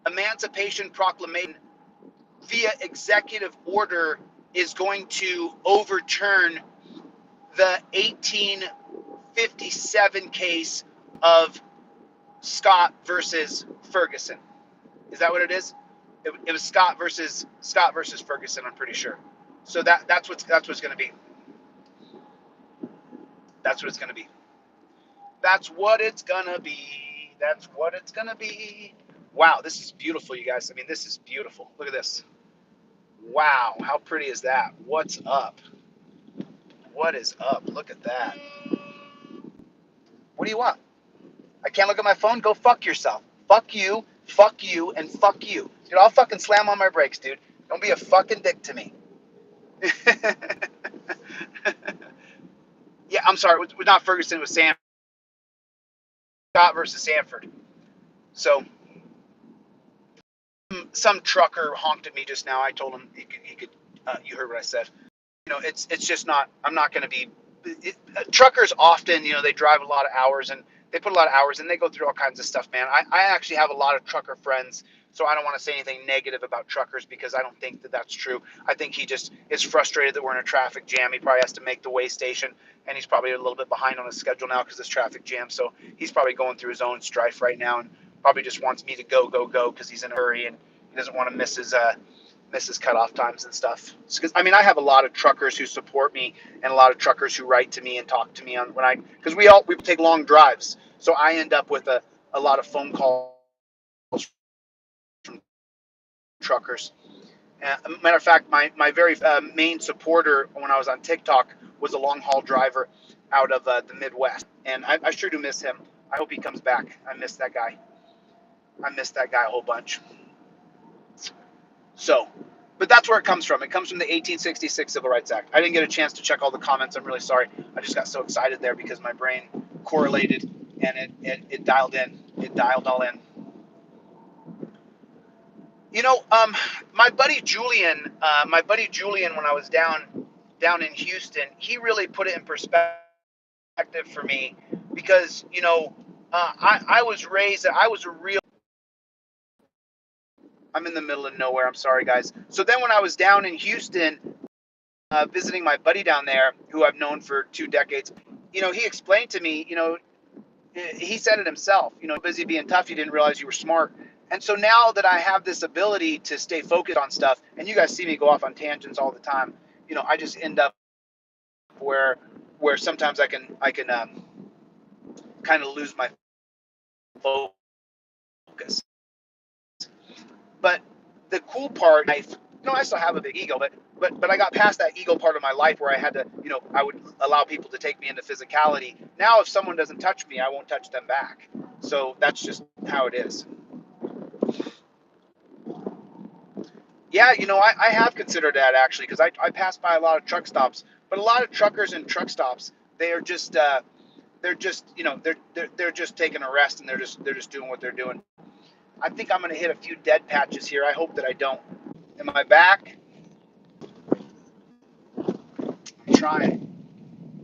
Speaker 1: Emancipation Proclamation via executive order is going to overturn the 1857 case of Scott versus Ferguson. Is that what it is? It was Scott versus Ferguson. I'm pretty sure. So that's what's going to be. That's what it's going to be. That's what it's going to be. That's what it's going to be. Wow, this is beautiful, you guys. I mean, this is beautiful. Look at this. Wow, how pretty is that? What's up? What is up? Look at that. What do you want? I can't look at my phone? Go fuck yourself. Fuck you, and fuck you. Dude, I'll fucking slam on my brakes, dude. Don't be a fucking dick to me. Yeah, I'm sorry. It was not Ferguson. It was Sam. Scott versus Sanford. So some trucker honked at me just now. I told him he could you heard what I said. You know, it's just not. I'm not going to be. Truckers often, you know, they drive a lot of hours and they put a lot of hours and they go through all kinds of stuff, man. I actually have a lot of trucker friends, so I don't want to say anything negative about truckers because I don't think that that's true. I think he just is frustrated that we're in a traffic jam. He probably has to make the way station, and he's probably a little bit behind on his schedule now because this traffic jam. So he's probably going through his own strife right now and probably just wants me to go because he's in a hurry and he doesn't want to miss his cutoff times and stuff. Because I mean, I have a lot of truckers who support me and a lot of truckers who write to me and talk to me on because we take long drives, so I end up with a lot of phone calls from truckers. Matter of fact, my very main supporter when I was on TikTok was a long haul driver out of the Midwest, and I sure do miss him. I hope he comes back. I miss that guy. I miss that guy a whole bunch. So, but that's where it comes from. It comes from the 1866 Civil Rights Act. I didn't get a chance to check all the comments. I'm really sorry. I just got so excited there because my brain correlated and it dialed in. It dialed all in. You know, my buddy Julian, when I was down in Houston, he really put it in perspective for me because, you know, I was raised, I'm in the middle of nowhere. I'm sorry, guys. So then when I was down in Houston, visiting my buddy down there, who I've known for 2 decades, you know, he explained to me, you know, he said it himself, you know, busy being tough, you didn't realize you were smart. And so now that I have this ability to stay focused on stuff, and you guys see me go off on tangents all the time, you know, I just end up where sometimes I can kind of lose my focus. But the cool part, No, I still have a big ego, but I got past that ego part of my life where I had to, I would allow people to take me into physicality. Now, if someone doesn't touch me, I won't touch them back. So that's just how it is. Yeah, I have considered that actually, because I pass by a lot of truck stops, but a lot of truckers and truck stops, they are just they're just they're just taking a rest, and they're just doing what they're doing. I think I'm going to hit a few dead patches here. I hope that I don't. Am I back? I'm trying.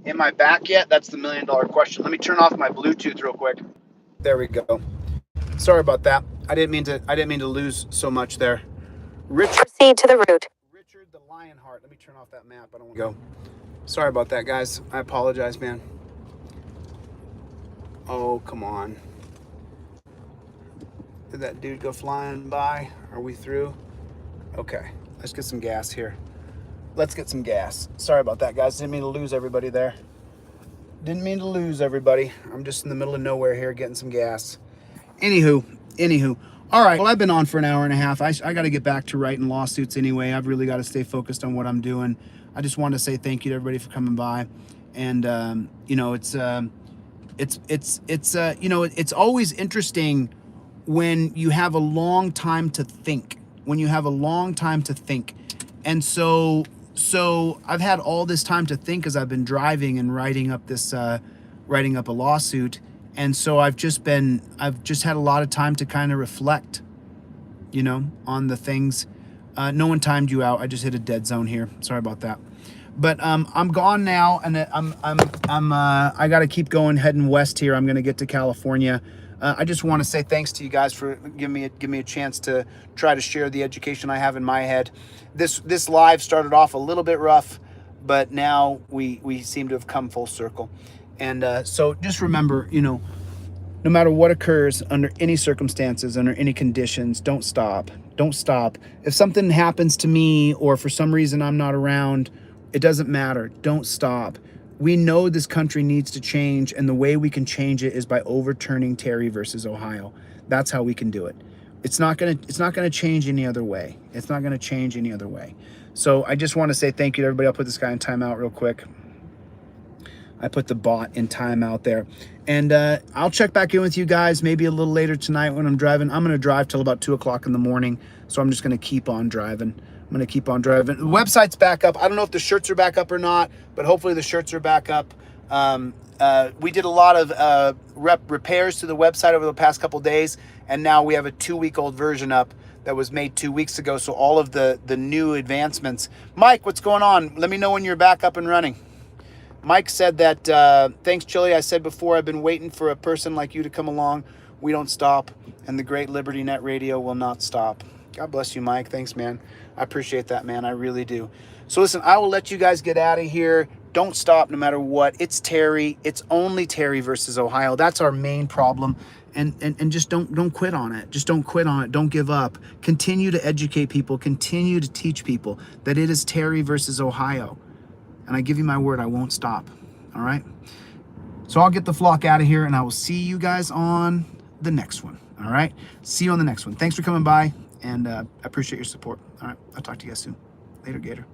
Speaker 1: Am I back yet? That's the $1 million question. Let me turn off my Bluetooth real quick. There we go. Sorry about that. I didn't mean to lose so much there. Proceed to the route. Richard the Lionheart. Let me turn off that map. I don't want to go. Sorry about that, guys. I apologize, man. Oh, come on. Did that dude go flying by? Are we through? Okay, let's get some gas here. Let's get some gas. Sorry about that, guys. Didn't mean to lose everybody there. Didn't mean to lose everybody. I'm just in the middle of nowhere here getting some gas. Anywho. All right, well, I've been on for an hour and a half. I got to get back to writing lawsuits anyway. I've really got to stay focused on what I'm doing. I just want to say thank you to everybody for coming by. And, it's always interesting when you have a long time to think, And so I've had all this time to think as I've been driving and writing up a lawsuit. And so I've just had a lot of time to kind of reflect, on the things. No one timed you out. I just hit a dead zone here. Sorry about that. But I'm gone now, and I got to keep going, heading west here. I'm going to get to California. I just want to say thanks to you guys for giving me a chance to try to share the education I have in my head. This live started off a little bit rough, but now we seem to have come full circle. And so just remember, no matter what occurs, under any circumstances, under any conditions, don't stop. Don't stop. If something happens to me, or for some reason I'm not around, it doesn't matter. Don't stop. We know this country needs to change, and the way we can change it is by overturning Terry versus Ohio. That's how we can do it. It's not gonna change any other way. It's not gonna change any other way. So I just want to say thank you to everybody. I'll put this guy in timeout real quick. I put the bot in timeout there. And I'll check back in with you guys maybe a little later tonight when I'm driving. I'm going to drive till about 2 o'clock in the morning. So I'm just going to keep on driving. The website's back up. I don't know if the shirts are back up or not, but hopefully the shirts are back up. We did a lot of repairs to the website over the past couple days, and now we have a 2-week-old version up that was made 2 weeks ago. So all of the new advancements. Mike, what's going on? Let me know when you're back up and running. Mike said that, thanks, Chille. I said before, I've been waiting for a person like you to come along. We don't stop, and the great Liberty Net Radio will not stop. God bless you, Mike. Thanks, man. I appreciate that, man. I really do. So listen, I will let you guys get out of here. Don't stop no matter what. It's Terry. It's only Terry versus Ohio. That's our main problem. And just don't quit on it. Just don't quit on it. Don't give up. Continue to educate people. Continue to teach people that it is Terry versus Ohio. And I give you my word, I won't stop. All right? So I'll get the flock out of here, and I will see you guys on the next one. All right? See you on the next one. Thanks for coming by, and I appreciate your support. All right? I'll talk to you guys soon. Later, Gator.